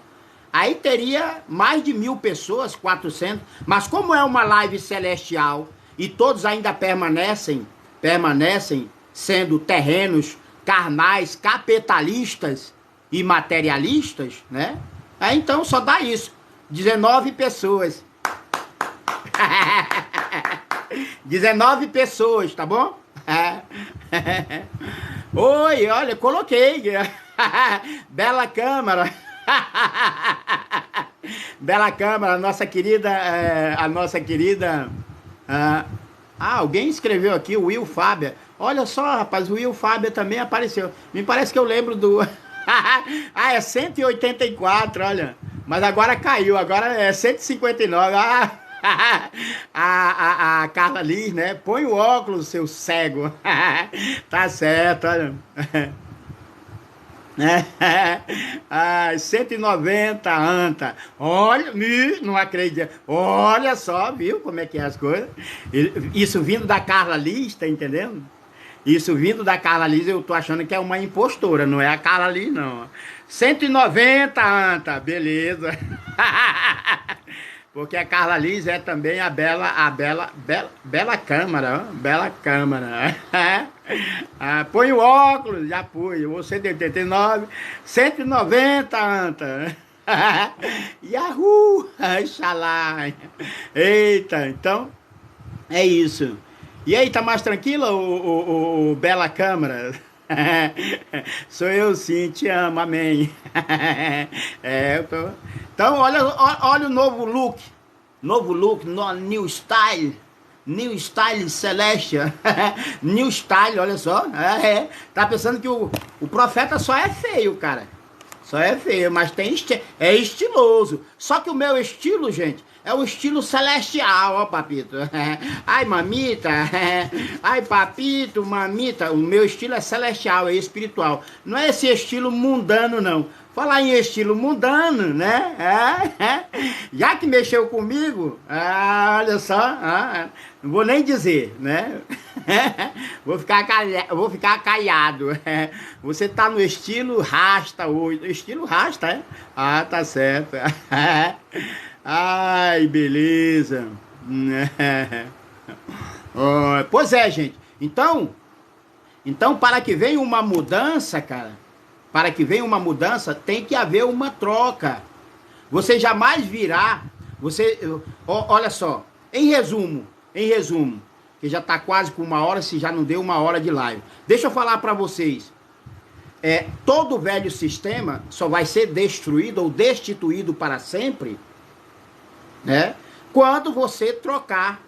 aí teria mais de 1.000 pessoas, 400. Mas como é uma live celestial e todos ainda permanecem sendo terrenos, carnais, capitalistas e materialistas, né? Aí então só dá isso. 19 pessoas. 19 pessoas, tá bom? Oi, olha, coloquei. Bela Câmara. Bela Câmara, a nossa querida. Alguém escreveu aqui, o Will Fábia. Olha só, rapaz, o Will Fábia também apareceu. Me parece que eu lembro do. É 184, olha. Mas agora caiu, agora é 159. A Carla Liz, né? Põe o óculos, seu cego. Tá certo, olha. 190, Anta. Olha, não acredito. Olha só, viu como é que é as coisas? Isso vindo da Carla Liz, tá entendendo? Isso vindo da Carla Liz, eu tô achando que é uma impostora, não é a Carla Liz, não. 190, Anta, beleza. Porque a Carla Liz é também a Bela Câmara, ó, Bela Câmara. Põe o óculos, já pus, você de 89, 190, Anta. Yahoo! Xalá! Eita, então, é isso. E aí, tá mais tranquila, o Bela Câmara? Sou eu sim, te amo, amém. Eu tô... Então, olha o novo look, new style Celestia, new style, olha só, tá pensando que o profeta só é feio, cara, só é feio, mas é estiloso, só que o meu estilo, gente, é o estilo celestial, ó, papito. Ai, mamita. Ai, papito, mamita. O meu estilo é celestial, é espiritual. Não é esse estilo mundano, não. Falar em estilo mundano, né? Já que mexeu comigo, olha só. Não vou nem dizer, né? Vou ficar caiado. Você tá no estilo rasta hoje. Estilo rasta, é? Tá certo. Ai, beleza. Pois é, gente. Então, para que venha uma mudança, cara, para que venha uma mudança, tem que haver uma troca. Você jamais virá, olha só, em resumo, que já está quase com 1 hora, se já não deu 1 hora de live. Deixa eu falar para vocês. Todo velho sistema só vai ser destruído ou destituído para sempre, né? Quando você trocar.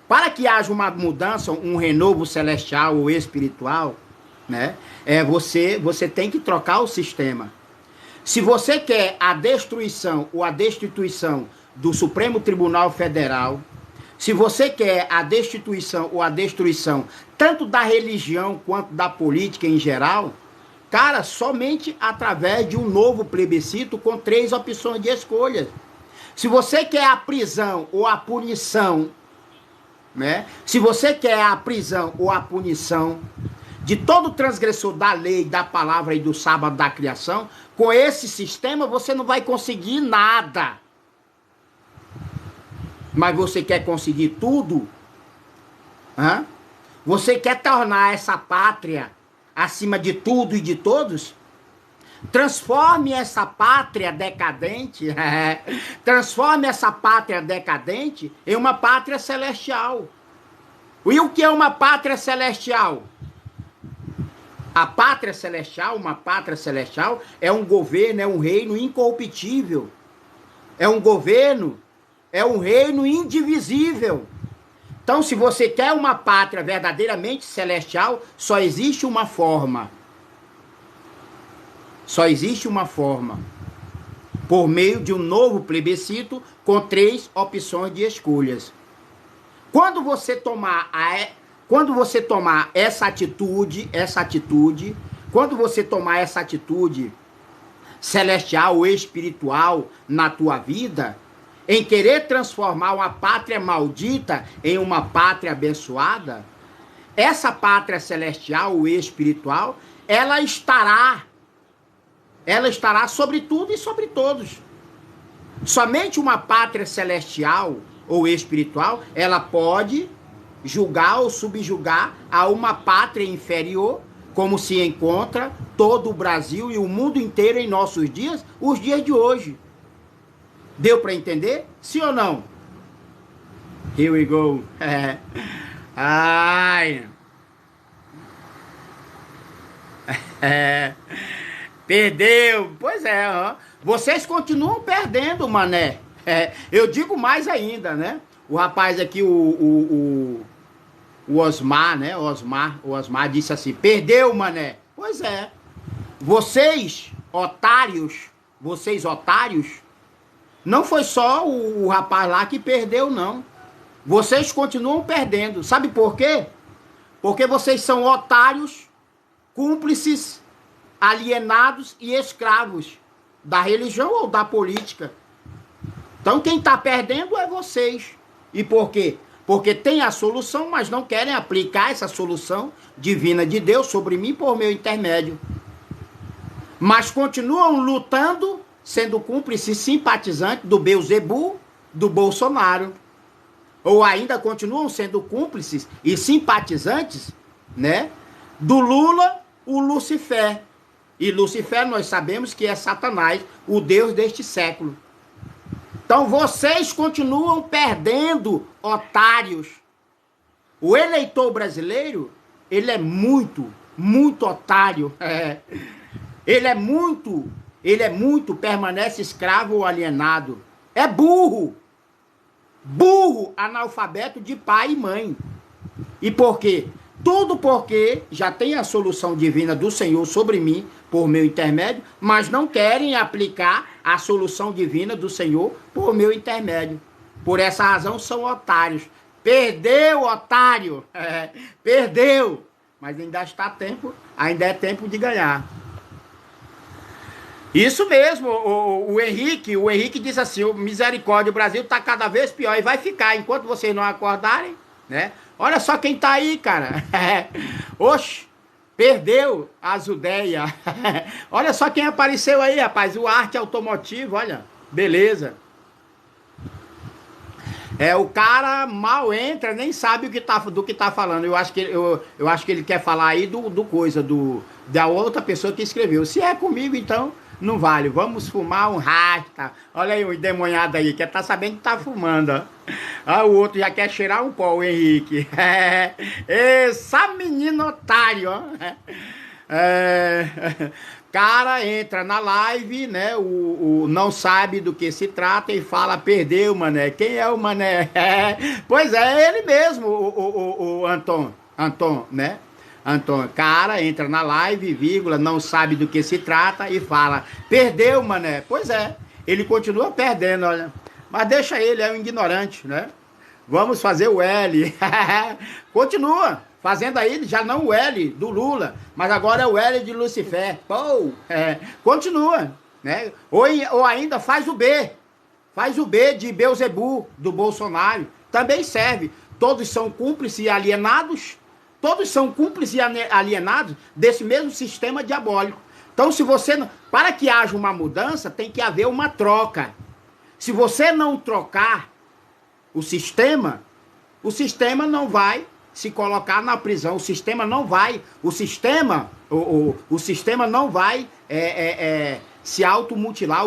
Para que haja uma mudança, um renovo celestial ou espiritual, né? Você tem que trocar o sistema. Se você quer a destruição ou a destituição do Supremo Tribunal Federal, se você quer a destituição ou a destruição tanto da religião quanto da política em geral, cara, somente através de um novo plebiscito com 3 opções de escolha. Se você quer a prisão ou a punição, né? Se você quer a prisão ou a punição de todo transgressor da lei, da palavra e do sábado da criação, com esse sistema você não vai conseguir nada. Mas você quer conseguir tudo? Você quer tornar essa pátria acima de tudo e de todos? Transforme essa pátria decadente, em uma pátria celestial. E o que é uma pátria celestial? A pátria celestial, uma pátria celestial, é um governo, é um reino incorruptível. É um governo, é um reino indivisível. Então, se você quer uma pátria verdadeiramente celestial, só existe uma forma. Só existe uma forma, por meio de um novo plebiscito com 3 opções de escolhas. Quando você tomar essa atitude celestial ou espiritual na tua vida, em querer transformar uma pátria maldita em uma pátria abençoada, essa pátria celestial ou espiritual, ela estará sobre tudo e sobre todos. Somente uma pátria celestial ou espiritual, ela pode julgar ou subjugar a uma pátria inferior, como se encontra todo o Brasil e o mundo inteiro em nossos dias, os dias de hoje. Deu para entender? Sim ou não? Here we go. Ai. Perdeu. Pois é, ó. Vocês continuam perdendo, mané. Eu digo mais ainda, né? O rapaz aqui, o Osmar, né? O Osmar disse assim: perdeu, mané. Pois é. Vocês, otários, não foi só o rapaz lá que perdeu, não. Vocês continuam perdendo. Sabe por quê? Porque vocês são otários, cúmplices, alienados e escravos da religião ou da política. Então quem está perdendo é vocês. E por quê? Porque tem a solução, mas não querem aplicar essa solução divina de Deus sobre mim por meu intermédio. Mas continuam lutando, sendo cúmplices simpatizantes do Beelzebub, do Bolsonaro. Ou ainda continuam sendo cúmplices e simpatizantes, né, do Lula, o Lucifer. E Lucifer nós sabemos que é Satanás, o Deus deste século. Então vocês continuam perdendo, otários. O eleitor brasileiro, ele é muito, muito otário. Ele é muito, permanece escravo ou alienado. É burro. Burro, analfabeto de pai e mãe. E por quê? Tudo porque já tem a solução divina do Senhor sobre mim, por meu intermédio, mas não querem aplicar a solução divina do Senhor por meu intermédio. Por essa razão são otários. Perdeu, otário! Perdeu! Mas ainda está tempo, ainda é tempo de ganhar. Isso mesmo, o Henrique disse assim: o misericórdia, o Brasil está cada vez pior e vai ficar enquanto vocês não acordarem, né? Olha só quem tá aí, cara. Oxe, perdeu a Zudeia. Olha só quem apareceu aí, rapaz. O Arte Automotivo, olha. Beleza. O cara mal entra, nem sabe do que tá falando. Eu acho que ele quer falar aí da outra pessoa que escreveu. Se é comigo, então não vale. Vamos fumar um rasta. Olha aí o endemoniado aí, que tá sabendo que tá fumando, ó. O outro já quer cheirar um pó, o Henrique. Essa menina otário, ó. Cara entra na live, né? O não sabe do que se trata e fala: perdeu, mané. Quem é o mané? Pois é, ele mesmo, o Anton, né? Anton, cara entra na live, vírgula, não sabe do que se trata e fala: perdeu, mané. Pois é, ele continua perdendo, olha. Mas deixa ele, é um ignorante, né? Vamos fazer o L. Continua fazendo aí, já não o L do Lula, mas agora é o L de Lucifer. Pô, continua, né? Ou ainda faz o B. Faz o B de Beelzebub, do Bolsonaro. Também serve. Todos são cúmplices e alienados. Todos são cúmplices e alienados desse mesmo sistema diabólico. Então, se você não... para que haja uma mudança, tem que haver uma troca. Se você não trocar o sistema não vai se colocar na prisão. O sistema não vai se automutilar.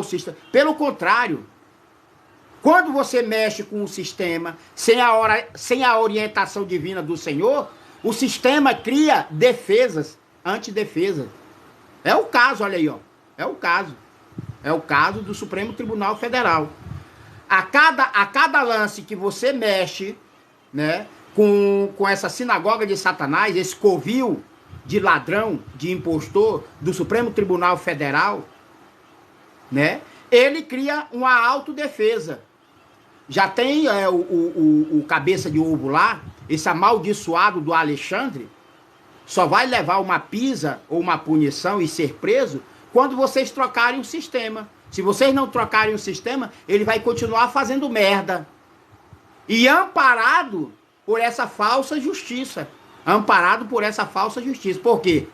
Pelo contrário, quando você mexe com o sistema sem a orientação divina do Senhor, o sistema cria defesas, antidefesas. É o caso, olha aí, ó. É o caso do Supremo Tribunal Federal. A cada lance que você mexe, né, com essa sinagoga de Satanás, esse covil de ladrão, de impostor do Supremo Tribunal Federal, né, ele cria uma autodefesa. Já tem o cabeça de ovo lá, esse amaldiçoado do Alexandre, só vai levar uma pisa ou uma punição e ser preso quando vocês trocarem o sistema. Se vocês não trocarem o sistema, ele vai continuar fazendo merda. E amparado por essa falsa justiça. Por quê?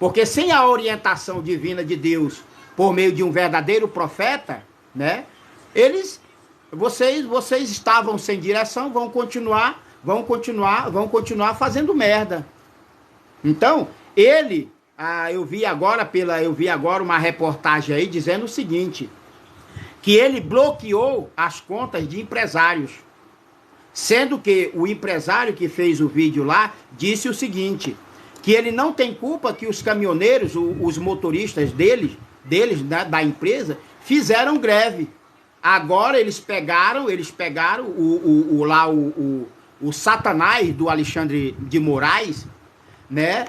Porque sem a orientação divina de Deus, por meio de um verdadeiro profeta, né? Vocês estavam sem direção, vão continuar fazendo merda. Então, eu vi agora uma reportagem aí dizendo o seguinte, que ele bloqueou as contas de empresários, sendo que o empresário que fez o vídeo lá disse o seguinte, que ele não tem culpa que os caminhoneiros, os motoristas deles, da empresa, fizeram greve. Agora eles pegaram o Satanás do Alexandre de Moraes, né?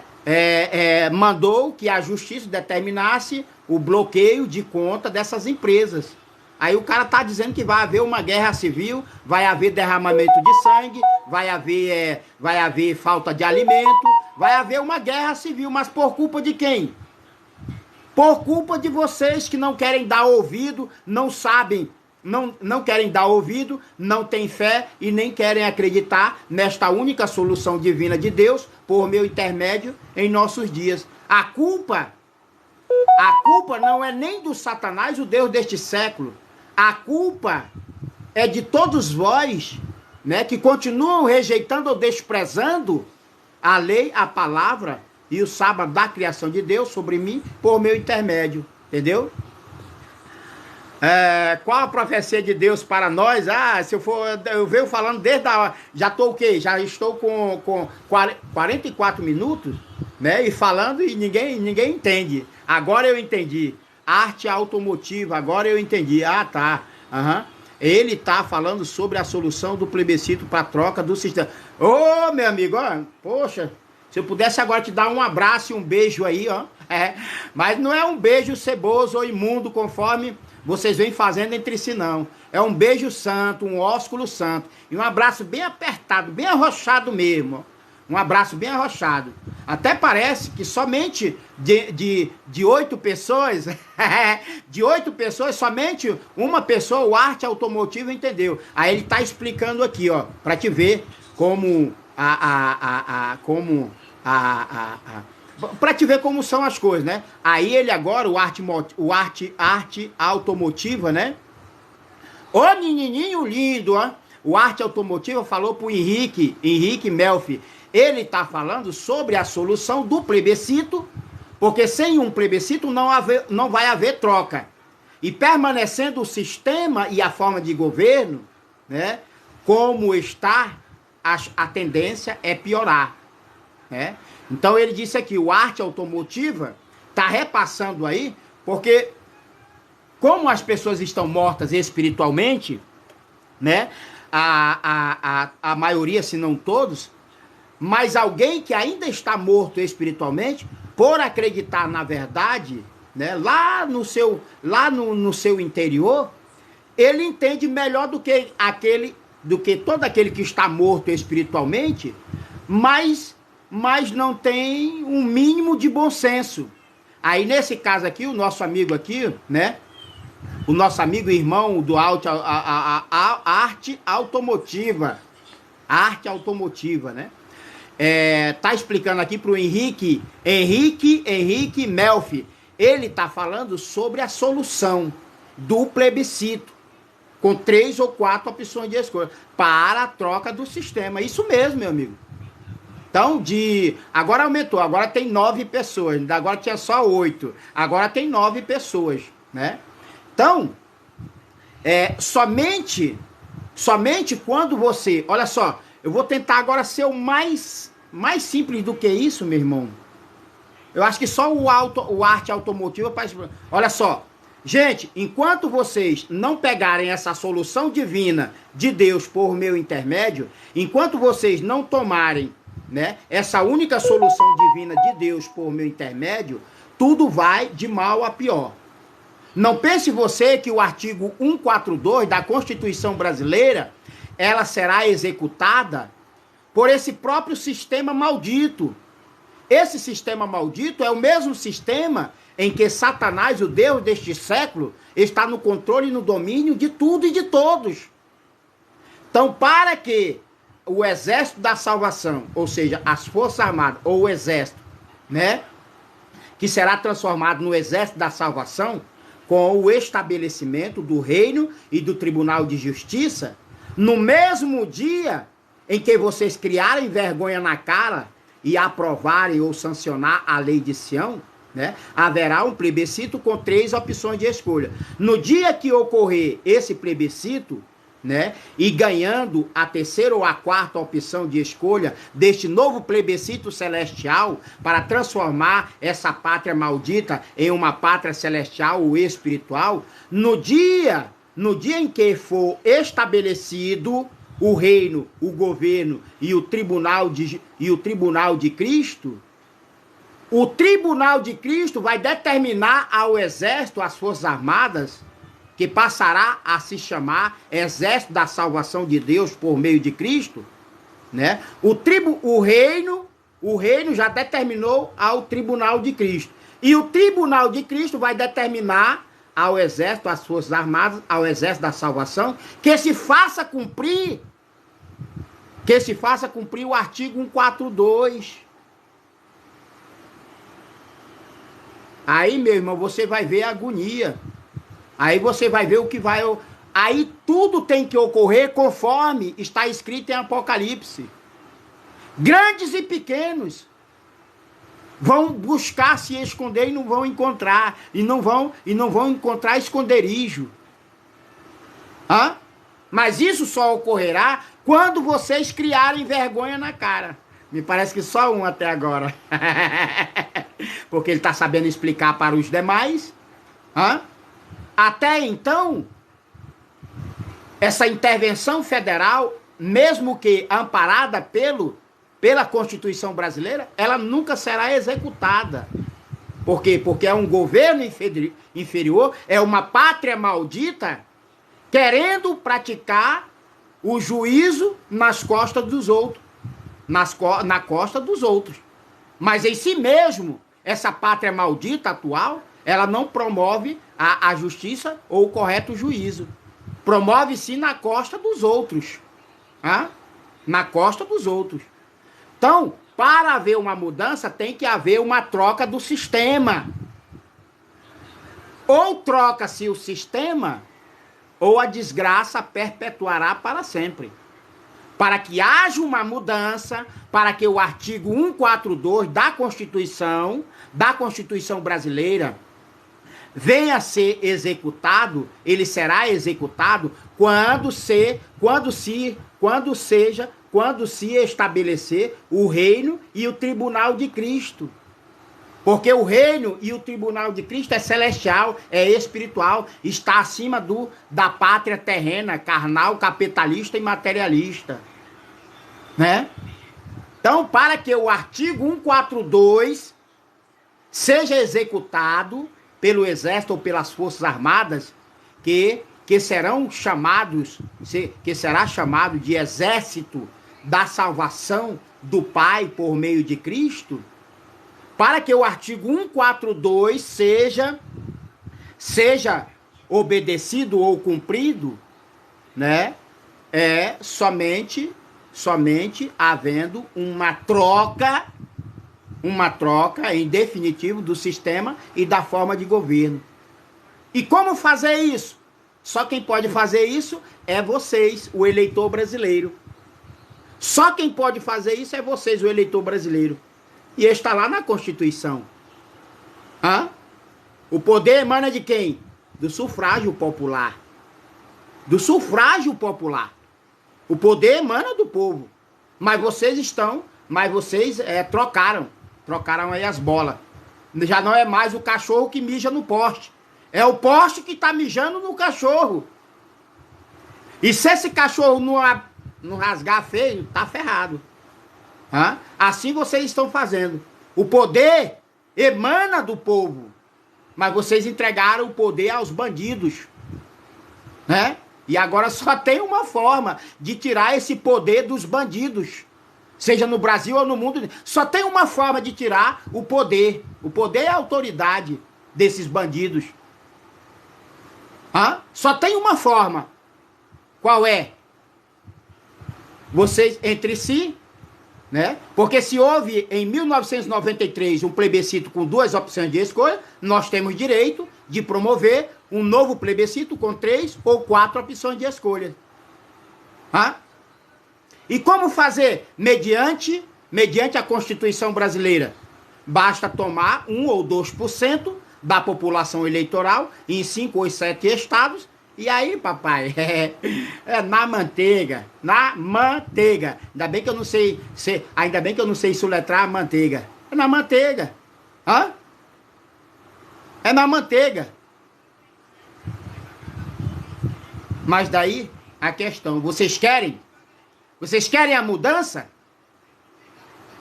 Mandou que a justiça determinasse o bloqueio de conta dessas empresas. Aí o cara tá dizendo que vai haver uma guerra civil, vai haver derramamento de sangue, vai haver falta de alimento, vai haver uma guerra civil, mas por culpa de quem? Por culpa de vocês que não querem dar ouvido, não sabem, não querem dar ouvido, não têm fé e nem querem acreditar nesta única solução divina de Deus por meu intermédio em nossos dias. A culpa não é nem do Satanás, o Deus deste século. A culpa é de todos vós, né, que continuam rejeitando ou desprezando a lei, a palavra e o sábado da criação de Deus sobre mim por meu intermédio, entendeu? Qual a profecia de Deus para nós? Eu venho falando desde a... Já estou o quê? Já estou com 44 minutos, né? E falando e ninguém entende. Agora eu entendi. Arte automotiva, agora eu entendi. Ah, tá. Uhum. Ele está falando sobre a solução do plebiscito para a troca do sistema. Ô, meu amigo, ó, poxa, se eu pudesse agora te dar um abraço e um beijo aí, ó. Mas não é um beijo ceboso ou imundo, conforme vocês vêm fazendo entre si, não. É um beijo santo, um ósculo santo. E um abraço bem apertado, bem arrochado mesmo. Um abraço bem arrochado. Até parece que somente de 8 pessoas, de 8 pessoas, somente uma pessoa, o Arte Automotivo, entendeu. Aí ele está explicando aqui, ó, para te ver como para te ver como são as coisas, né? Aí ele agora, o Arte Automotiva, né? Ô menininho lindo, ó. O Arte Automotiva falou pro Henrique Melfi. Ele está falando sobre a solução do plebiscito, porque sem um plebiscito não vai haver troca. E permanecendo o sistema e a forma de governo, né? Como está, a tendência é piorar, né? Então ele disse aqui, o Arte Automotiva está repassando aí, porque como as pessoas estão mortas espiritualmente, né? A maioria, se não todos, mas alguém que ainda está morto espiritualmente, por acreditar na verdade, né? Lá no seu interior, ele entende melhor do que todo aquele que está morto espiritualmente, mas não tem um mínimo de bom senso. Aí nesse caso aqui, o nosso amigo aqui, né? O nosso amigo e irmão do Arte Automotiva. Arte Automotiva, né? Tá explicando aqui pro Henrique Melfi. Ele tá falando sobre a solução do plebiscito, com 3 ou 4 opções de escolha, para a troca do sistema. Isso mesmo, meu amigo. Então, agora aumentou, agora tem 9 pessoas, agora tinha só 8, agora tem 9 pessoas, né? Então, somente quando você... Olha só, eu vou tentar agora ser o mais simples do que isso, meu irmão. Eu acho que só o Arte Automotiva... Olha só, gente, enquanto vocês não pegarem essa solução divina de Deus por meu intermédio, enquanto vocês não tomarem, né, essa única solução divina de Deus por meu intermédio, tudo vai de mal a pior. Não pense você que o artigo 142 da Constituição Brasileira, ela será executada por esse próprio sistema maldito. Esse sistema maldito é o mesmo sistema em que Satanás, o Deus deste século, está no controle e no domínio de tudo e de todos. Então, para que o exército da salvação, ou seja, as forças armadas ou o exército, né, que será transformado no exército da salvação, com o estabelecimento do reino e do tribunal de justiça, no mesmo dia em que vocês criarem vergonha na cara e aprovarem ou sancionar a lei de Sião, né, haverá um plebiscito com 3 opções de escolha. No dia que ocorrer esse plebiscito, né, e ganhando a 3ª ou a 4ª opção de escolha deste novo plebiscito celestial para transformar essa pátria maldita em uma pátria celestial ou espiritual, no dia em que for estabelecido o reino, o governo e o tribunal de Cristo, o tribunal de Cristo vai determinar ao exército, às forças armadas, que passará a se chamar Exército da Salvação de Deus por meio de Cristo, né? O reino já determinou ao Tribunal de Cristo. E o Tribunal de Cristo vai determinar ao Exército, às Forças Armadas, ao Exército da Salvação, que se faça cumprir o artigo 142. Aí, meu irmão, você vai ver a agonia. Aí você vai ver o que vai... Aí tudo tem que ocorrer conforme está escrito em Apocalipse. Grandes e pequenos vão buscar se esconder e não vão encontrar. E não vão encontrar esconderijo. Hã? Mas isso só ocorrerá quando vocês criarem vergonha na cara. Me parece que só um até agora. Porque ele está sabendo explicar para os demais. Hã? Até então, essa intervenção federal, mesmo que amparada pela Constituição brasileira, ela nunca será executada. Por quê? Porque é um governo inferior, é uma pátria maldita, querendo praticar o juízo nas costas dos outros. Na costa dos outros. Mas em si mesmo, essa pátria maldita atual, ela não promove a justiça ou o correto juízo. Promove-se na costa dos outros. Na costa dos outros. Então, para haver uma mudança, tem que haver uma troca do sistema. Ou troca-se o sistema, ou a desgraça perpetuará para sempre. Para que haja uma mudança, para que o artigo 142 da Constituição brasileira, venha a ser executado, ele será executado quando se estabelecer o reino e o tribunal de Cristo. Porque o reino e o tribunal de Cristo é celestial, é espiritual, está acima da pátria terrena, carnal, capitalista e materialista. Né? Então, para que o artigo 142 seja executado pelo Exército ou pelas Forças Armadas, que será chamado de Exército da Salvação do Pai por meio de Cristo, para que o artigo 142 seja obedecido ou cumprido, né? É somente havendo uma troca em definitivo do sistema e da forma de governo. E como fazer isso? Só quem pode fazer isso é vocês, o eleitor brasileiro. Só quem pode fazer isso é vocês, o eleitor brasileiro. E está lá na Constituição. O poder emana de quem? Do sufrágio popular. Do sufrágio popular. O poder emana do povo. Mas vocês trocaram aí as bolas. Já não é mais o cachorro que mija no poste. É o poste que está mijando no cachorro. E se esse cachorro não rasgar feio, tá ferrado. Assim vocês estão fazendo. O poder emana do povo. Mas vocês entregaram o poder aos bandidos. Né? E agora só tem uma forma de tirar esse poder dos bandidos. Seja no Brasil ou no mundo. Só tem uma forma de tirar o poder. O poder é a autoridade desses bandidos. Só tem uma forma. Qual é? Vocês entre si, né? Porque se houve em 1993 um plebiscito com 2 opções de escolha, nós temos direito de promover um novo plebiscito com 3 ou 4 opções de escolha. Hã? E como fazer? Mediante a Constituição brasileira. Basta tomar 1 ou 2% da população eleitoral em 5 ou 7 estados. E aí, papai, é na manteiga, na manteiga. Ainda bem que eu não sei soletrar a manteiga. É na manteiga. Hã? É na manteiga. Mas daí a questão, vocês querem? Vocês querem a mudança?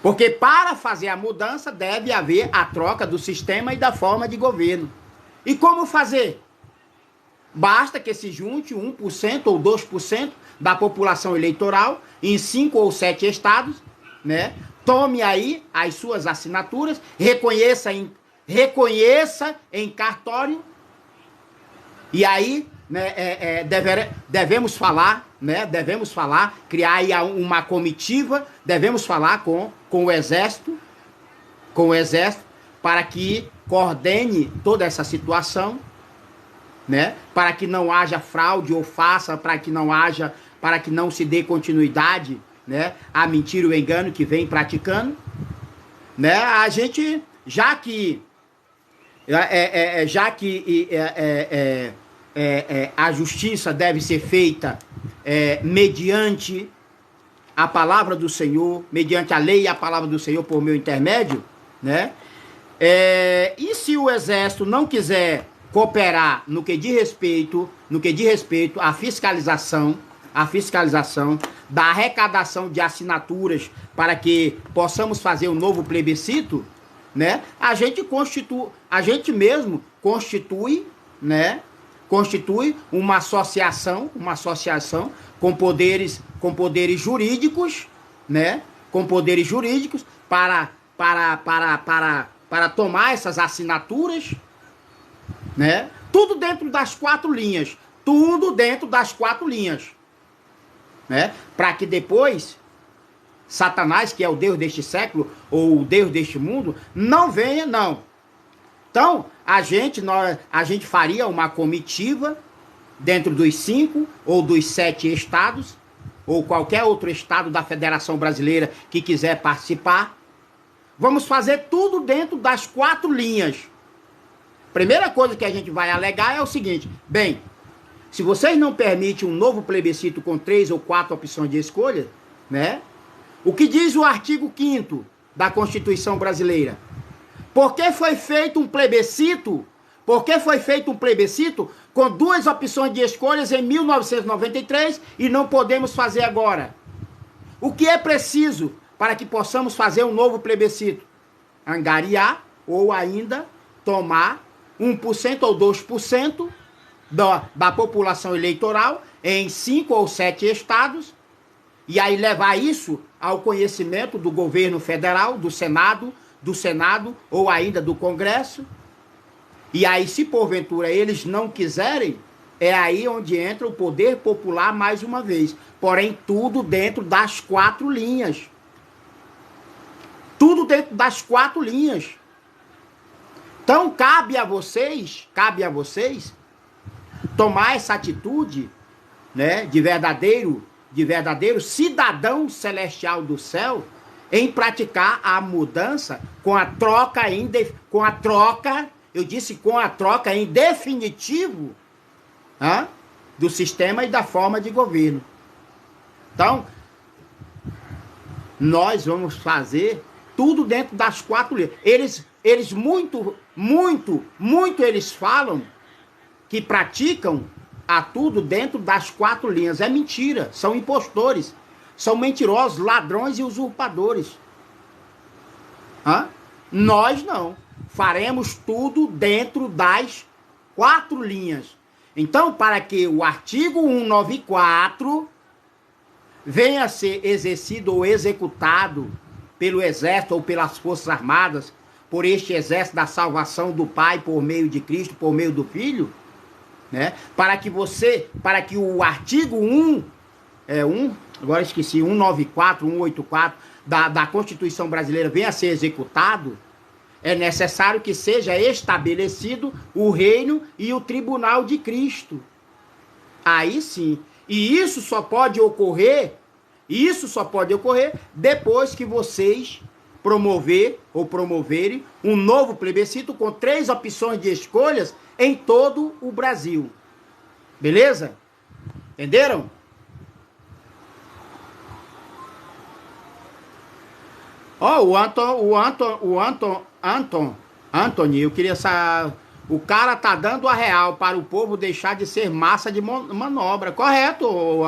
Porque para fazer a mudança deve haver a troca do sistema e da forma de governo. E como fazer? Basta que se junte 1% ou 2% da população eleitoral em 5 ou 7 estados, né? Tome aí as suas assinaturas, reconheça em cartório, e aí, né, devemos falar, né? Devemos falar, criar aí uma comitiva, devemos falar com o Exército, para que coordene toda essa situação, né? Para que não haja fraude ou farsa, para que não se dê continuidade, né, a mentira e o engano que vem praticando, né? A gente, já que a justiça deve ser feita mediante a palavra do Senhor, mediante a lei e a palavra do Senhor por meu intermédio, né? E se o Exército não quiser cooperar no que diz respeito à fiscalização da arrecadação de assinaturas para que possamos fazer um novo plebiscito, né? A gente mesmo constitui, né? Constitui uma associação com poderes jurídicos, né? Com poderes jurídicos para tomar essas assinaturas, né? Tudo dentro das 4 linhas. Tudo dentro das 4 linhas. Né? Para que depois Satanás, que é o Deus deste século, ou o Deus deste mundo, não venha, não. Então, a gente faria uma comitiva dentro dos 5 ou dos 7 estados, ou qualquer outro estado da Federação Brasileira que quiser participar. Vamos fazer tudo dentro das 4 linhas. Primeira coisa que a gente vai alegar é o seguinte: bem, se vocês não permitem um novo plebiscito com 3 ou 4 opções de escolha, né? O que diz o artigo 5º da Constituição Brasileira? Por que foi feito um plebiscito? Por que foi feito um plebiscito com 2 opções de escolhas em 1993 e não podemos fazer agora? O que é preciso para que possamos fazer um novo plebiscito? Angariar ou ainda tomar 1% ou 2% da população eleitoral em 5 ou 7 estados, e aí levar isso ao conhecimento do governo federal, do Senado ou ainda do Congresso. E aí, se porventura eles não quiserem, é aí onde entra o poder popular mais uma vez. Porém, tudo dentro das 4 linhas. Tudo dentro das 4 linhas. Então, cabe a vocês tomar essa atitude, né, de verdadeiro cidadão celestial do céu, em praticar a mudança com a troca em definitivo, do sistema e da forma de governo. Então, nós vamos fazer tudo dentro das 4 linhas. Eles eles falam que praticam a tudo dentro das 4 linhas. É mentira, são impostores, são mentirosos, ladrões e usurpadores. Nós não. Faremos tudo dentro das 4 linhas. Então, para que o artigo 194 venha a ser exercido ou executado pelo Exército ou pelas Forças Armadas, por este Exército da salvação do Pai por meio de Cristo, por meio do Filho, né? Para que o artigo 194, 184, da Constituição brasileira venha a ser executado, é necessário que seja estabelecido o reino e o tribunal de Cristo. Aí sim. E isso só pode ocorrer depois que vocês promoverem um novo plebiscito com 3 opções de escolhas em todo o Brasil. Beleza? Entenderam? Ó, Anthony, eu queria saber. O cara tá dando a real para o povo deixar de ser massa de manobra. Correto, o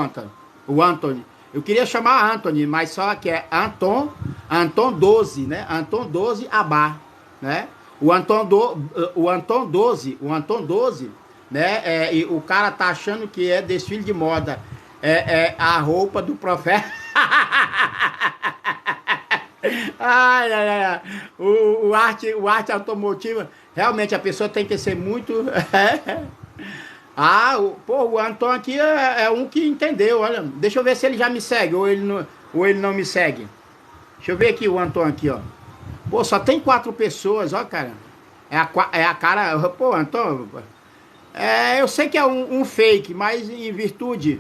Anthony. Eu queria chamar Anthony, mas só que é Anton 12, né? Anton 12 Abá, né? O Anton 12, né? E o cara tá achando que é desfile de moda. É a roupa do profeta. Ai. O arte automotiva, realmente a pessoa tem que ser muito... o Anton aqui é um que entendeu, olha. Deixa eu ver se ele já me segue, ou ele não me segue. Deixa eu ver aqui o Anton aqui, ó. Pô, só tem 4 pessoas, ó, cara. É a cara... Pô, Anton... eu sei que é um fake, mas em virtude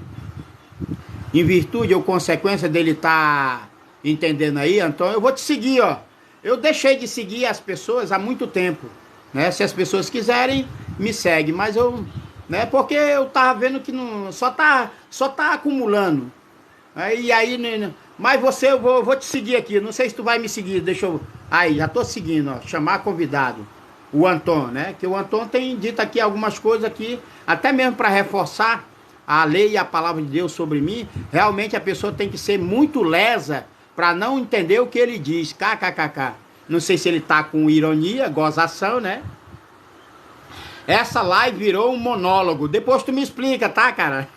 ou consequência dele tá... entendendo aí, Antônio, eu vou te seguir, ó. Eu deixei de seguir as pessoas há muito tempo, né? Se as pessoas quiserem, me segue, mas eu, né? Porque eu tava vendo que não, só tá acumulando. Mas eu vou te seguir aqui. Não sei se tu vai me seguir. Deixa eu. Aí, já tô seguindo, ó. Chamar convidado. O Anton, né? Que o Anton tem dito aqui algumas coisas aqui, até mesmo para reforçar a lei e a palavra de Deus sobre mim. Realmente a pessoa tem que ser muito lesa para não entender o que ele diz. KKKK. Não sei se ele tá com ironia, gozação, né? Essa live virou um monólogo. Depois tu me explica, tá, cara?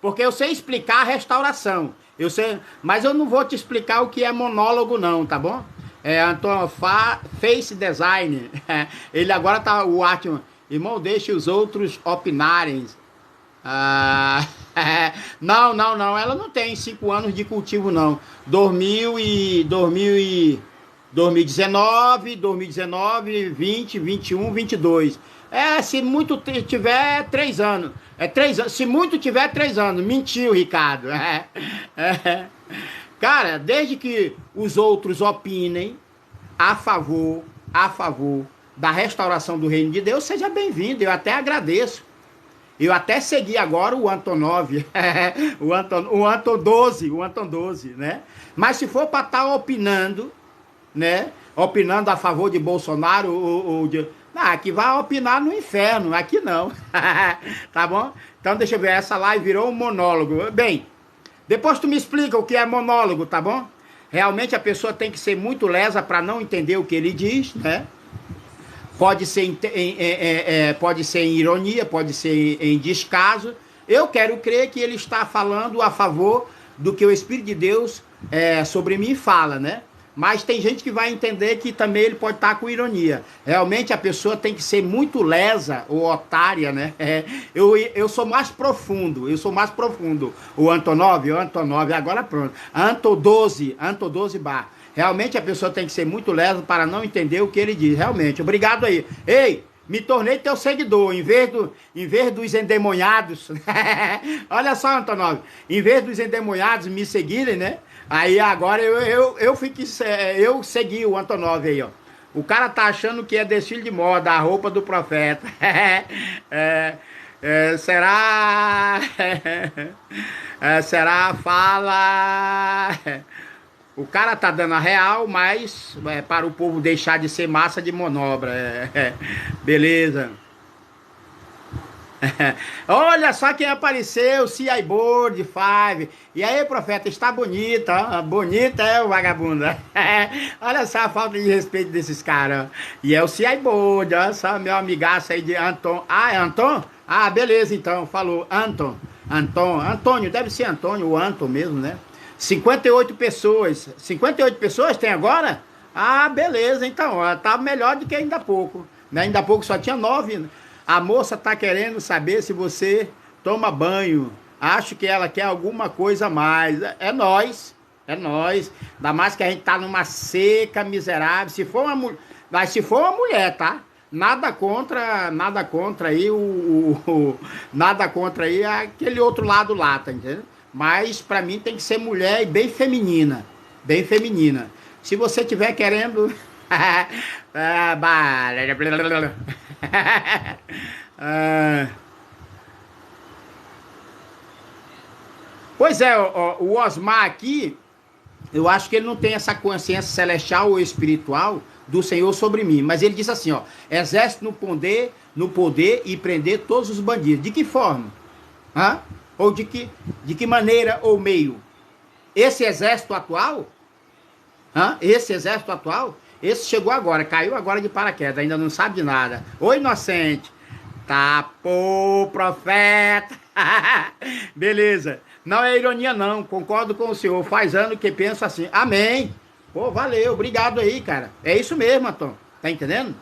Porque eu sei explicar a restauração. Eu sei, mas eu não vou te explicar o que é monólogo não, tá bom? Antônio Face Design. Ele agora tá o arte. Irmão, deixe os outros opinarem. Não, ela não tem 5 anos de cultivo não. 2019, 20, 21, 22. Se muito tiver 3 anos. 3 anos. Se muito tiver 3 anos. Mentiu, Ricardo. Cara, desde que os outros opinem a favor da restauração do reino de Deus, seja bem-vindo. Eu até agradeço. Eu até segui agora o Antonov, o Anton 12, né? Mas se for para estar opinando, né? Opinando a favor de Bolsonaro, aqui vai opinar no inferno, aqui não. Tá bom? Então deixa eu ver, essa live virou um monólogo. Bem, depois tu me explica o que é monólogo, tá bom? Realmente a pessoa tem que ser muito lesa para não entender o que ele diz, né? Pode ser em ironia, pode ser em descaso. Eu quero crer que ele está falando a favor do que o Espírito de Deus sobre mim fala, né? Mas tem gente que vai entender que também ele pode estar com ironia. Realmente a pessoa tem que ser muito lesa ou otária, né? Eu sou mais profundo, O Antonov, agora pronto. Anton 12 Bar. Realmente a pessoa tem que ser muito lesa para não entender o que ele diz. Realmente, obrigado aí. Ei, me tornei teu seguidor, em vez dos endemoniados. Olha só, Antonov, em vez dos endemoniados me seguirem, né? Aí agora eu segui o Antonov aí, ó. O cara tá achando que é desfile de moda, a roupa do profeta. Será? Fala... O cara tá dando a real, mas para o povo deixar de ser massa de manobra. Beleza. Olha só quem apareceu, C.I. Board 5. E aí, profeta, está bonita, ó. Bonita o vagabundo. Olha só a falta de respeito desses caras. E é o C.I. Board, olha só, meu amigaço aí de Anton. É Anton? Beleza então, falou. Antônio, deve ser Antônio, o Anton mesmo, né? 58 pessoas. 58 pessoas tem agora? Beleza, então, ó, tá melhor do que ainda há pouco. Né? Ainda há pouco só tinha 9. A moça tá querendo saber se você toma banho. Acho que ela quer alguma coisa a mais. É nós. É nóis. Ainda mais que a gente tá numa seca miserável. Se for uma mulher. Mas se for uma mulher, tá? Nada contra aí nada contra aí aquele outro lado lá, tá entendendo? Mas pra mim tem que ser mulher e bem feminina. Bem feminina. Se você tiver querendo. Pois é, o Osmar aqui, eu acho que ele não tem essa consciência celestial ou espiritual do Senhor sobre mim. Mas ele diz assim, ó, exército no poder e prender todos os bandidos. De que forma? Hã? Ou de que maneira ou meio? Esse exército atual? Hã? Esse exército atual? Esse chegou agora, caiu agora de paraquedas, ainda não sabe de nada. Ô inocente! Tá, pô, profeta! Beleza. Não é ironia não, concordo com o senhor. Faz ano que penso assim. Amém. Pô, valeu, obrigado aí, cara. É isso mesmo, Antônio. Tá entendendo?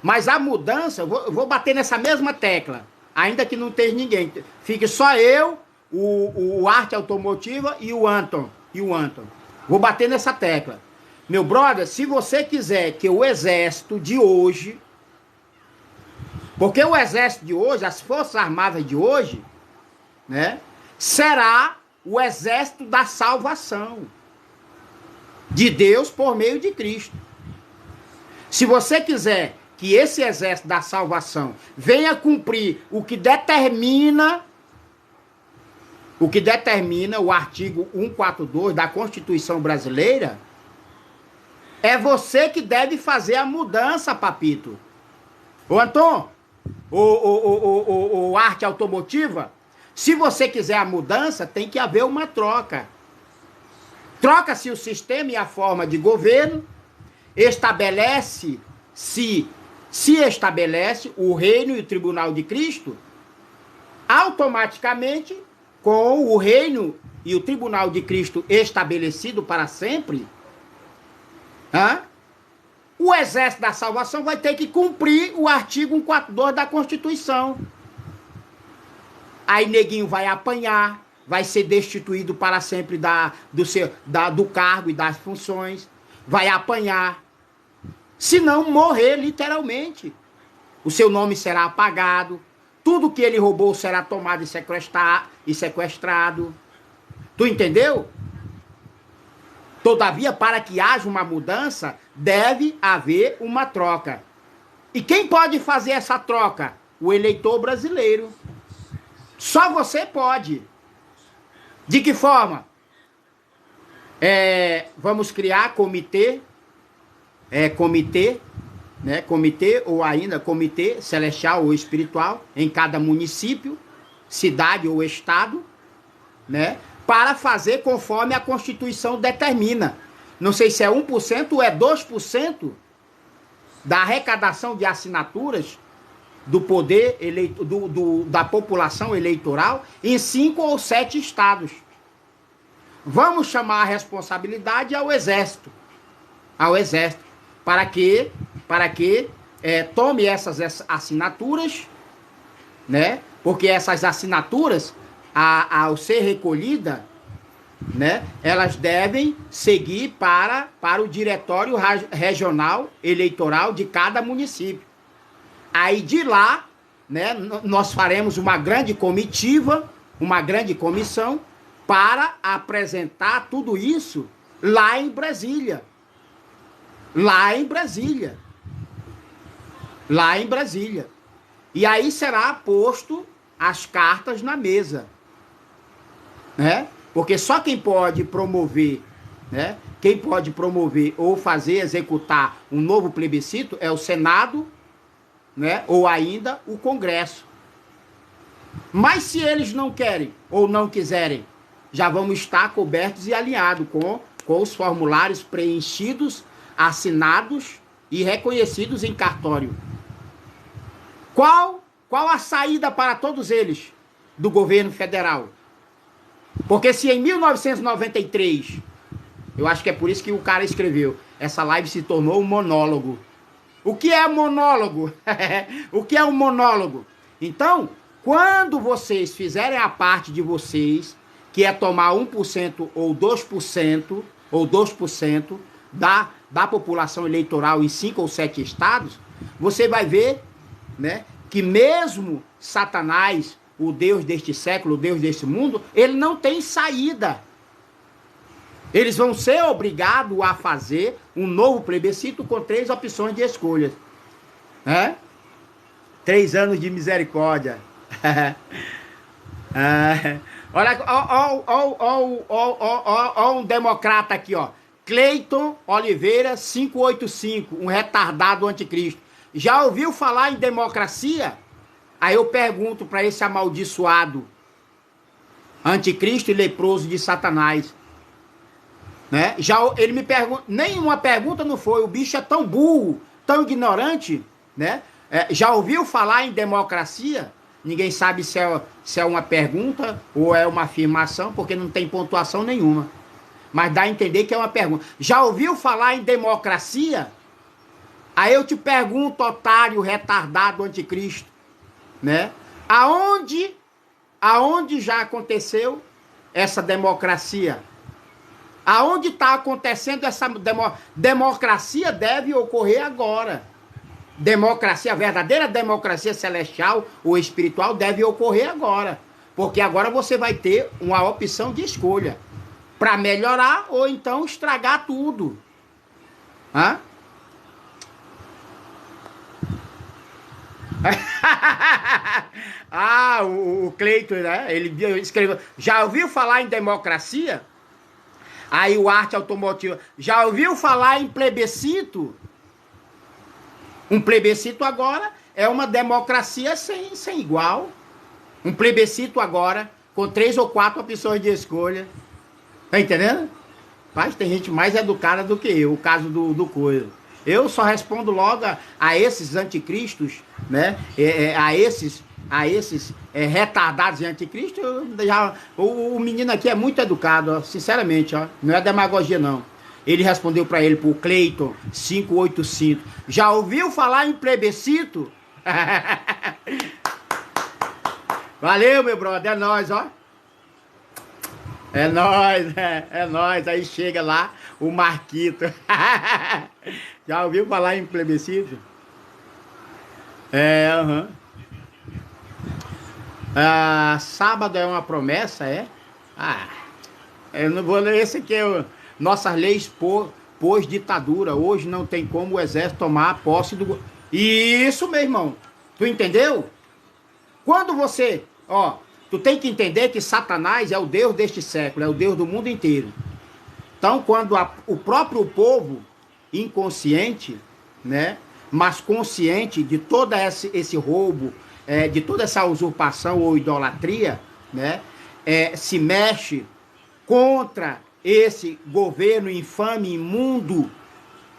Mas a mudança, eu vou bater nessa mesma tecla. Ainda que não esteja ninguém. Fique só eu, o Arte Automotiva e o Anton. Vou bater nessa tecla. Meu brother, se você quiser que o exército de hoje... Porque o exército de hoje, as forças armadas de hoje, né, será o exército da salvação de Deus por meio de Cristo. Se você quiser que esse exército da salvação venha cumprir o que determina o artigo 142 da Constituição Brasileira, é você que deve fazer a mudança, papito. Ô Anton, o Arte Automotiva, se você quiser a mudança, tem que haver uma troca. Troca-se o sistema e a forma de governo, se estabelece o reino e o tribunal de Cristo, automaticamente, com o reino e o tribunal de Cristo estabelecido para sempre, o exército da salvação vai ter que cumprir o artigo 142 da Constituição. Aí neguinho vai apanhar, vai ser destituído para sempre do cargo e das funções, vai apanhar, se não morrer literalmente. O seu nome será apagado, tudo que ele roubou será tomado e sequestrado. Tu entendeu? Todavia, para que haja uma mudança, deve haver uma troca. E quem pode fazer essa troca? O eleitor brasileiro. Só você pode. De que forma? Vamos criar comitê ou ainda comitê celestial ou espiritual em cada município, cidade ou estado, né? Para fazer conforme a Constituição determina. Não sei se é 1% ou é 2% da arrecadação de assinaturas do poder da população eleitoral em 5 ou 7 estados. Vamos chamar a responsabilidade ao Exército. Para que tome essas assinaturas, né? Porque essas assinaturas, ao ser recolhida, né, elas devem seguir para o diretório regional eleitoral de cada município. Aí de lá, né, nós faremos uma grande comitiva, uma grande comissão para apresentar tudo isso lá em Brasília. Lá em Brasília. E aí será posto as cartas na mesa, né? Porque só quem pode promover, né? Quem pode promover ou executar um novo plebiscito é o Senado, né? Ou ainda o Congresso. Mas se eles não querem ou não quiserem, já vamos estar cobertos e alinhados com os formulários preenchidos, assinados e reconhecidos em cartório. Qual a saída para todos eles do governo federal? Porque se em 1993, eu acho que é por isso que o cara escreveu, essa live se tornou um monólogo. O que é monólogo? O que é um monólogo? Então, quando vocês fizerem a parte de vocês que é tomar 1% ou 2% da população eleitoral em 5 ou 7 estados, você vai ver, né, que mesmo Satanás, o Deus deste século, o Deus desse mundo, ele não tem saída. Eles vão ser obrigados a fazer um novo plebiscito com 3 opções de escolha. 3 anos de misericórdia. Olha um democrata aqui, ó. Cleiton Oliveira 585, um retardado anticristo. Já ouviu falar em democracia? Aí eu pergunto para esse amaldiçoado anticristo e leproso de Satanás, né? Ele me pergunta, nenhuma pergunta não foi, o bicho é tão burro, tão ignorante, né? Já ouviu falar em democracia? Ninguém sabe se é uma pergunta ou é uma afirmação, porque não tem pontuação nenhuma. Mas dá a entender que é uma pergunta. Já ouviu falar em democracia? Aí eu te pergunto, otário, retardado, anticristo, né? Aonde já aconteceu essa democracia? Aonde está acontecendo essa democracia? Deve ocorrer agora. Democracia, a verdadeira democracia celestial ou espiritual deve ocorrer agora. Porque agora você vai ter uma opção de escolha. Para melhorar ou então estragar tudo. O Cleiton, né? Ele escreveu. Já ouviu falar em democracia? Aí o Arte Automotiva. Já ouviu falar em plebiscito? Um plebiscito agora é uma democracia sem igual. Um plebiscito agora com 3 ou 4 opções de escolha. Tá entendendo? Mas tem gente mais educada do que eu, o caso do Coelho. Eu só respondo logo a esses anticristos, né? A esses retardados e anticristos. O menino aqui é muito educado, ó, sinceramente, ó, não é demagogia não. Ele respondeu para ele, pro Cleiton 585. Já ouviu falar em plebiscito? Valeu, meu brother, é nóis, ó. É nóis. Aí chega lá o Marquito. Já ouviu falar em plebiscito? Sábado é uma promessa, é? Eu não vou ler esse aqui. Nossas leis pôs ditadura. Hoje não tem como o exército tomar posse do... Isso, meu irmão. Tu entendeu? Quando você... tu tem que entender que Satanás é o Deus deste século, é o Deus do mundo inteiro. Então, quando o próprio povo inconsciente, né, mas consciente de todo esse roubo, de toda essa usurpação ou idolatria, né, se mexe contra esse governo infame,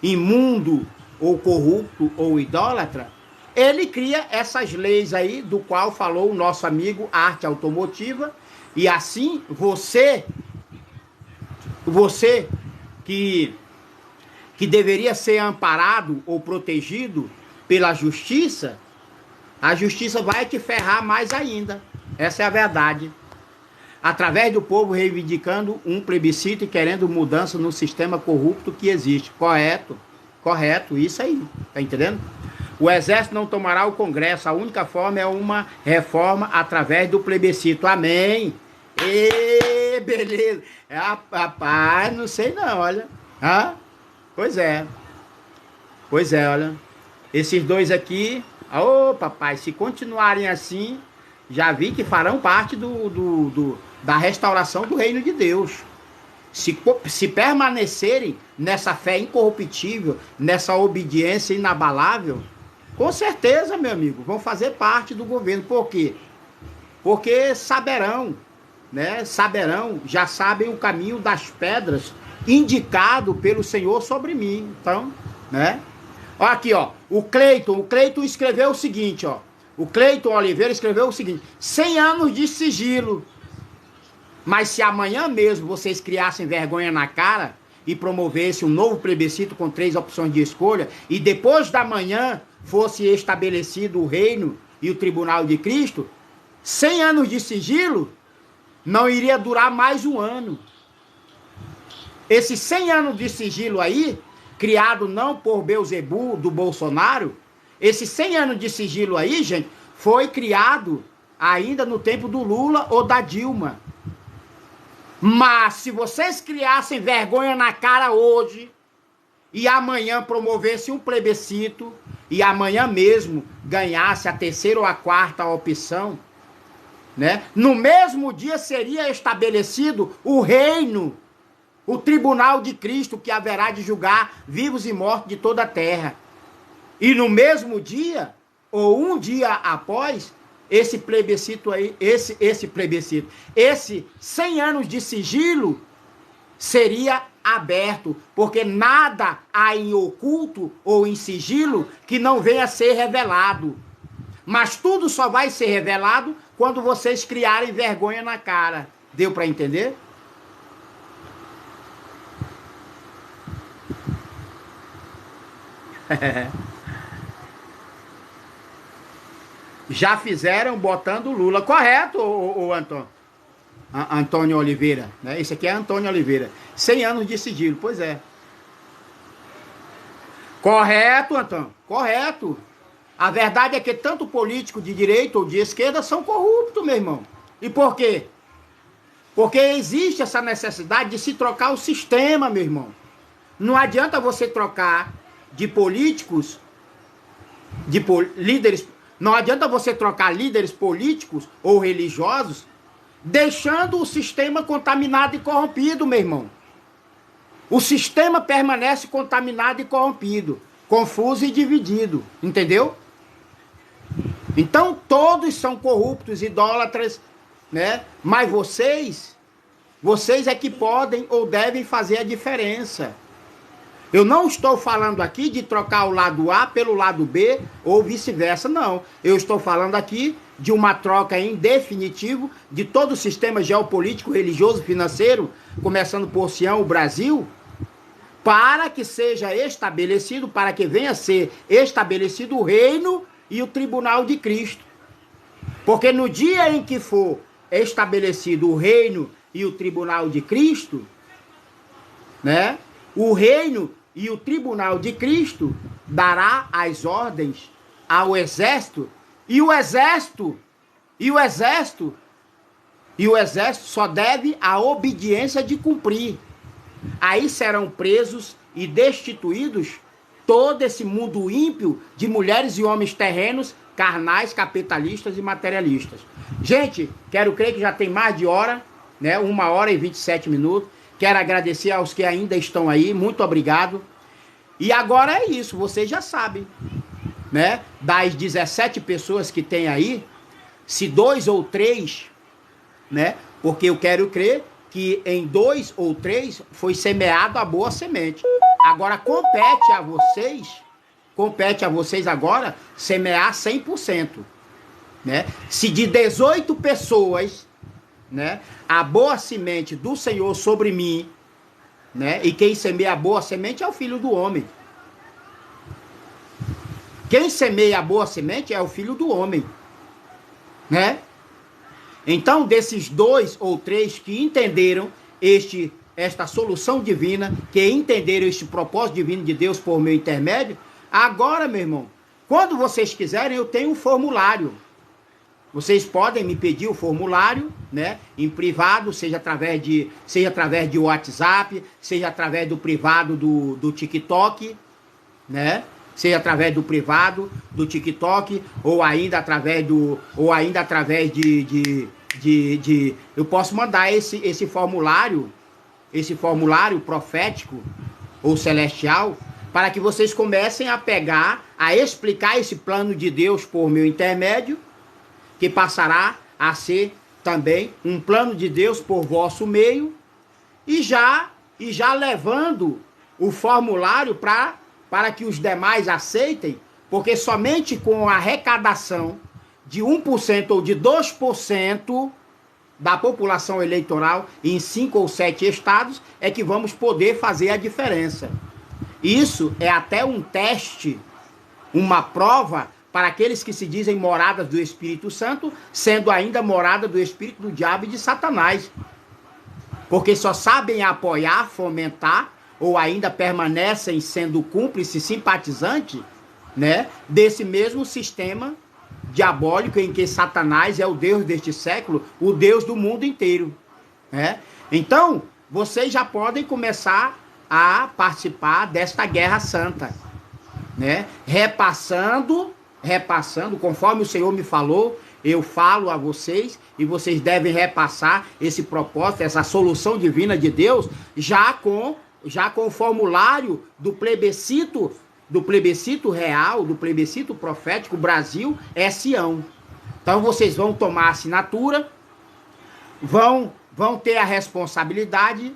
imundo ou corrupto ou idólatra, ele cria essas leis aí, do qual falou o nosso amigo Arte Automotiva, e assim você que deveria ser amparado ou protegido pela justiça, a justiça vai te ferrar mais ainda. Essa é a verdade. Através do povo reivindicando um plebiscito e querendo mudança no sistema corrupto que existe. Correto, isso aí, tá entendendo? O exército não tomará o Congresso, a única forma é uma reforma através do plebiscito. Amém. Beleza. Rapaz, não sei não, olha. Pois é, olha. Esses dois aqui, papai, se continuarem assim, já vi que farão parte da restauração do reino de Deus. Se permanecerem nessa fé incorruptível, nessa obediência inabalável, com certeza, meu amigo, vão fazer parte do governo. Por quê? Porque saberão, né? Já sabem o caminho das pedras indicado pelo Senhor sobre mim. Então, né? Olha aqui, ó. O Cleiton escreveu o seguinte, ó. O Cleiton Oliveira escreveu o seguinte: 100 anos de sigilo. Mas se amanhã mesmo vocês criassem vergonha na cara e promovessem um novo plebiscito com 3 opções de escolha, e depois da manhã fosse estabelecido o reino e o tribunal de Cristo, 100 anos de sigilo, não iria durar mais um ano. Esses 100 anos de sigilo aí, criado não por Beelzebub do Bolsonaro, esses 100 anos de sigilo aí, gente, foi criado ainda no tempo do Lula ou da Dilma. Mas se vocês criassem vergonha na cara hoje e amanhã promovesse um plebiscito e amanhã mesmo ganhasse a terceira ou a quarta opção, né? No mesmo dia seria estabelecido o reino, o tribunal de Cristo que haverá de julgar vivos e mortos de toda a terra. E no mesmo dia, ou um dia após, esse plebiscito aí, esse plebiscito, esse 100 anos de sigilo seria aberto, porque nada há em oculto ou em sigilo que não venha a ser revelado. Mas tudo só vai ser revelado quando vocês criarem vergonha na cara. Deu para entender? Já fizeram botando Lula. Correto, o Antônio? Antônio Oliveira, né? Esse aqui é Antônio Oliveira. 100 anos de sigilo, pois é. Correto, Antônio, correto. A verdade é que tanto político de direita ou de esquerda são corruptos, meu irmão. E por quê? Porque existe essa necessidade de se trocar o sistema, meu irmão. Não adianta você trocar de políticos, líderes, não adianta você trocar líderes políticos ou religiosos, deixando o sistema contaminado e corrompido, meu irmão. O sistema permanece contaminado e corrompido, confuso e dividido, entendeu? Então todos são corruptos, idólatras, né? Mas vocês é que podem ou devem fazer a diferença. Eu não estou falando aqui de trocar o lado A pelo lado B ou vice-versa, não. Eu estou falando aqui de uma troca em definitivo de todo o sistema geopolítico, religioso, financeiro, começando por Sião, o Brasil, para que seja estabelecido, para que venha a ser estabelecido o reino e o tribunal de Cristo. Porque no dia em que for estabelecido o reino e o tribunal de Cristo, né? O reino e o tribunal de Cristo dará as ordens ao exército, e o exército só deve a obediência de cumprir. Aí serão presos e destituídos todo esse mundo ímpio de mulheres e homens terrenos, carnais, capitalistas e materialistas. Gente, quero crer que já tem mais de hora, né? 1h e 27 minutos. Quero agradecer aos que ainda estão aí, muito obrigado. E agora é isso, vocês já sabem, né? Das 17 pessoas que tem aí, se 2 ou 3, né? Porque eu quero crer que em 2 ou 3 foi semeado a boa semente. Agora compete a vocês agora semear 100%, né? Se de 18 pessoas, né, a boa semente do Senhor sobre mim, né, e quem semeia a boa semente é o Filho do Homem. Quem semeia a boa semente é o Filho do Homem, né? Então, desses 2 ou 3 que entenderam esta solução divina, que entenderam este propósito divino de Deus por meu intermédio, agora, meu irmão, quando vocês quiserem, eu tenho um formulário. Vocês podem me pedir o formulário, né, em privado, seja através de WhatsApp, seja através do privado do TikTok, né? Seja através do privado do TikTok, ou ainda através de eu posso mandar esse formulário profético ou celestial, para que vocês comecem a pegar, a explicar esse plano de Deus por meu intermédio, que passará a ser também um plano de Deus por vosso meio, e já levando o formulário para que os demais aceitem, porque somente com a arrecadação de 1% ou de 2% da população eleitoral em 5 ou 7 estados é que vamos poder fazer a diferença. Isso é até um teste, uma prova para aqueles que se dizem moradas do Espírito Santo, sendo ainda morada do Espírito do diabo e de Satanás. Porque só sabem apoiar, fomentar, ou ainda permanecem sendo cúmplices, simpatizantes, né, desse mesmo sistema diabólico em que Satanás é o Deus deste século, o Deus do mundo inteiro, né? Então, vocês já podem começar a participar desta guerra santa, né? Repassando, conforme o Senhor me falou, eu falo a vocês e vocês devem repassar esse propósito, essa solução divina de Deus, já com o formulário do plebiscito real, do plebiscito profético. Brasil é Sião. Então vocês vão tomar assinatura, vão ter a responsabilidade,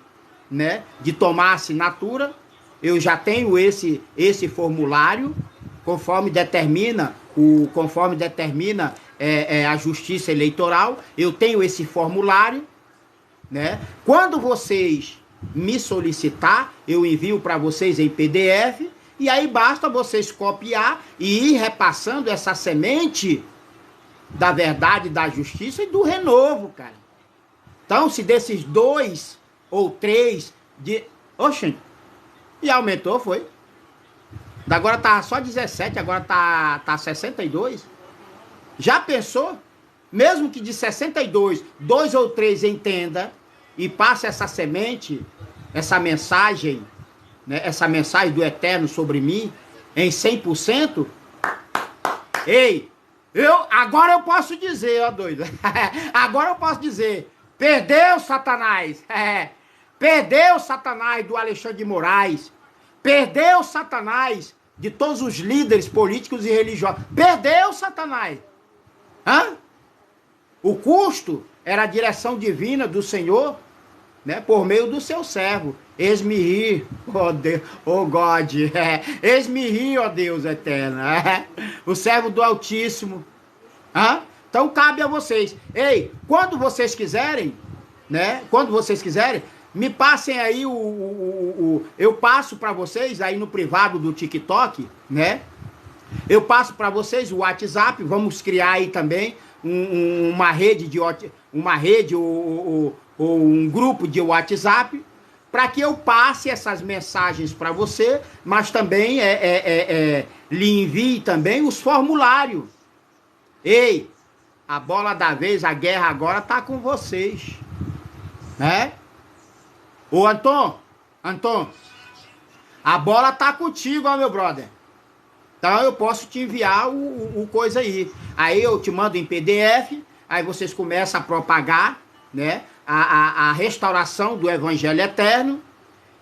né, de tomar assinatura. Eu já tenho esse formulário, conforme determina a Justiça Eleitoral. Eu tenho esse formulário, né? Quando vocês me solicitar, eu envio para vocês em PDF, e aí basta vocês copiar e ir repassando essa semente da verdade, da justiça e do renovo, cara. Então, se desses 2 ou 3 Oxente, e aumentou, foi? Agora tá só 17, agora tá 62. Já pensou? Mesmo que de 62, 2 ou 3 entenda e passe essa semente, essa mensagem, né, essa mensagem do Eterno sobre mim, em 100%, ei, agora eu posso dizer, ó doido, agora eu posso dizer, perdeu Satanás, perdeu Satanás do Alexandre de Moraes, perdeu Satanás de todos os líderes políticos e religiosos, perdeu Satanás. O custo era a direção divina do Senhor, né, por meio do seu servo. Eis-me rir, ó Deus, ó God, eis-me rir, ó Deus eterno, o servo do Altíssimo. Então cabe a vocês. Ei, quando vocês quiserem, né, me passem aí eu passo para vocês aí no privado do TikTok, né? Eu passo para vocês o WhatsApp, vamos criar aí também uma rede ou um grupo de WhatsApp, para que eu passe essas mensagens para você, mas também lhe envie também os formulários. Ei, a bola da vez, a guerra agora tá com vocês, né? Ô Anton, a bola tá contigo, ó meu brother. Então eu posso te enviar o coisa aí. Aí eu te mando em PDF, aí vocês começam a propagar, né, a restauração do Evangelho Eterno.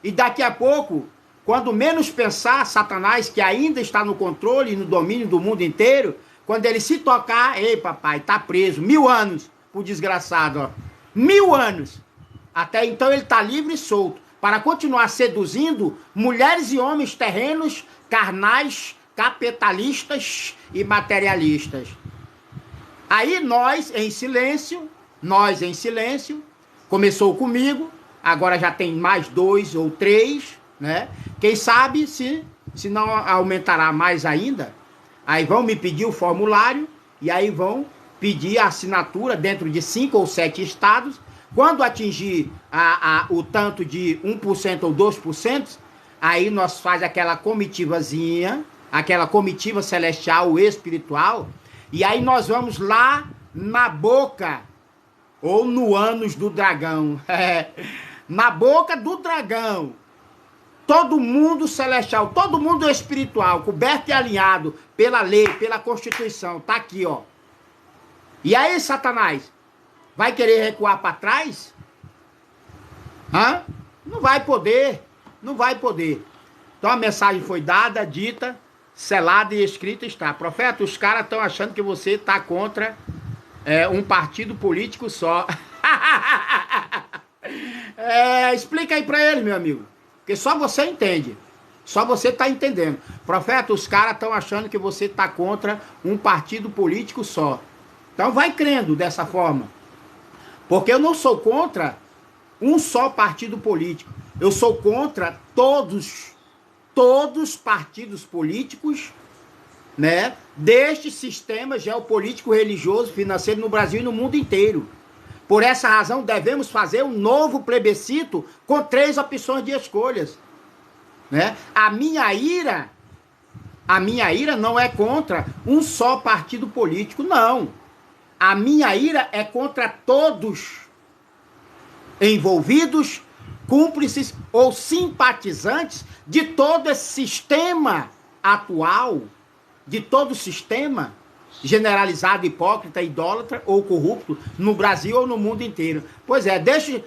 E daqui a pouco, quando menos pensar, Satanás, que ainda está no controle e no domínio do mundo inteiro, quando ele se tocar, ei papai, tá preso, 1000 anos, o desgraçado, ó. 1000 anos. Até então ele tá livre e solto, para continuar seduzindo mulheres e homens terrenos, carnais, capitalistas e materialistas. Aí nós em silêncio, começou comigo, agora já tem mais 2 ou 3, né? Quem sabe se não aumentará mais ainda. Aí vão me pedir o formulário e aí vão pedir a assinatura dentro de 5 ou 7 estados. Quando atingir o tanto de 1% ou 2%, aí nós faz aquela comitivazinha, aquela comitiva celestial, espiritual, e aí nós vamos lá na boca, ou no ânus do dragão, na boca do dragão, todo mundo celestial, todo mundo espiritual, coberto e alinhado pela lei, pela Constituição, tá aqui, ó. E aí, Satanás, vai querer recuar para trás? Não vai poder, não vai poder. Então a mensagem foi dada, dita, selada e escrita está. Profeta, os caras estão achando que você está contra um partido político só. Explica aí para eles, meu amigo. Porque só você entende. Só você está entendendo. Profeta, os caras estão achando que você está contra um partido político só. Então vai crendo dessa forma. Porque eu não sou contra um só partido político. Eu sou contra todos os partidos políticos né, deste sistema geopolítico, religioso, financeiro no Brasil e no mundo inteiro. Por essa razão, devemos fazer um novo plebiscito com 3 opções de escolhas, né? A minha ira não é contra um só partido político, não. A minha ira é contra todos envolvidos, cúmplices ou simpatizantes de todo esse sistema atual, de todo o sistema generalizado, hipócrita, idólatra ou corrupto no Brasil ou no mundo inteiro. Pois é, deixem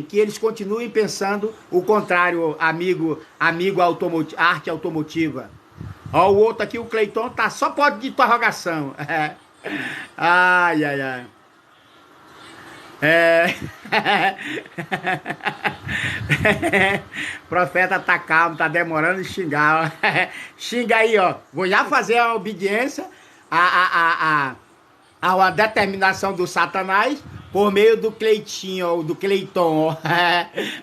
que eles continuem pensando o contrário, amigo arte automotiva. Ó, o outro aqui, o Cleiton, tá só pode de interrogação. Ai, ai, ai. Profeta tá calmo, tá demorando de xingar. Xinga aí, ó. Vou já fazer a obediência a uma determinação do Satanás por meio do Cleitinho, ou do Cleiton.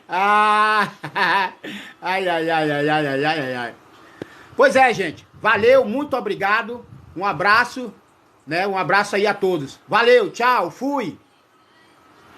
Ai, ai, ai, ai, ai, ai, ai, ai. Pois é, gente. Valeu, muito obrigado. Um abraço, né? Um abraço aí a todos. Valeu, tchau, fui.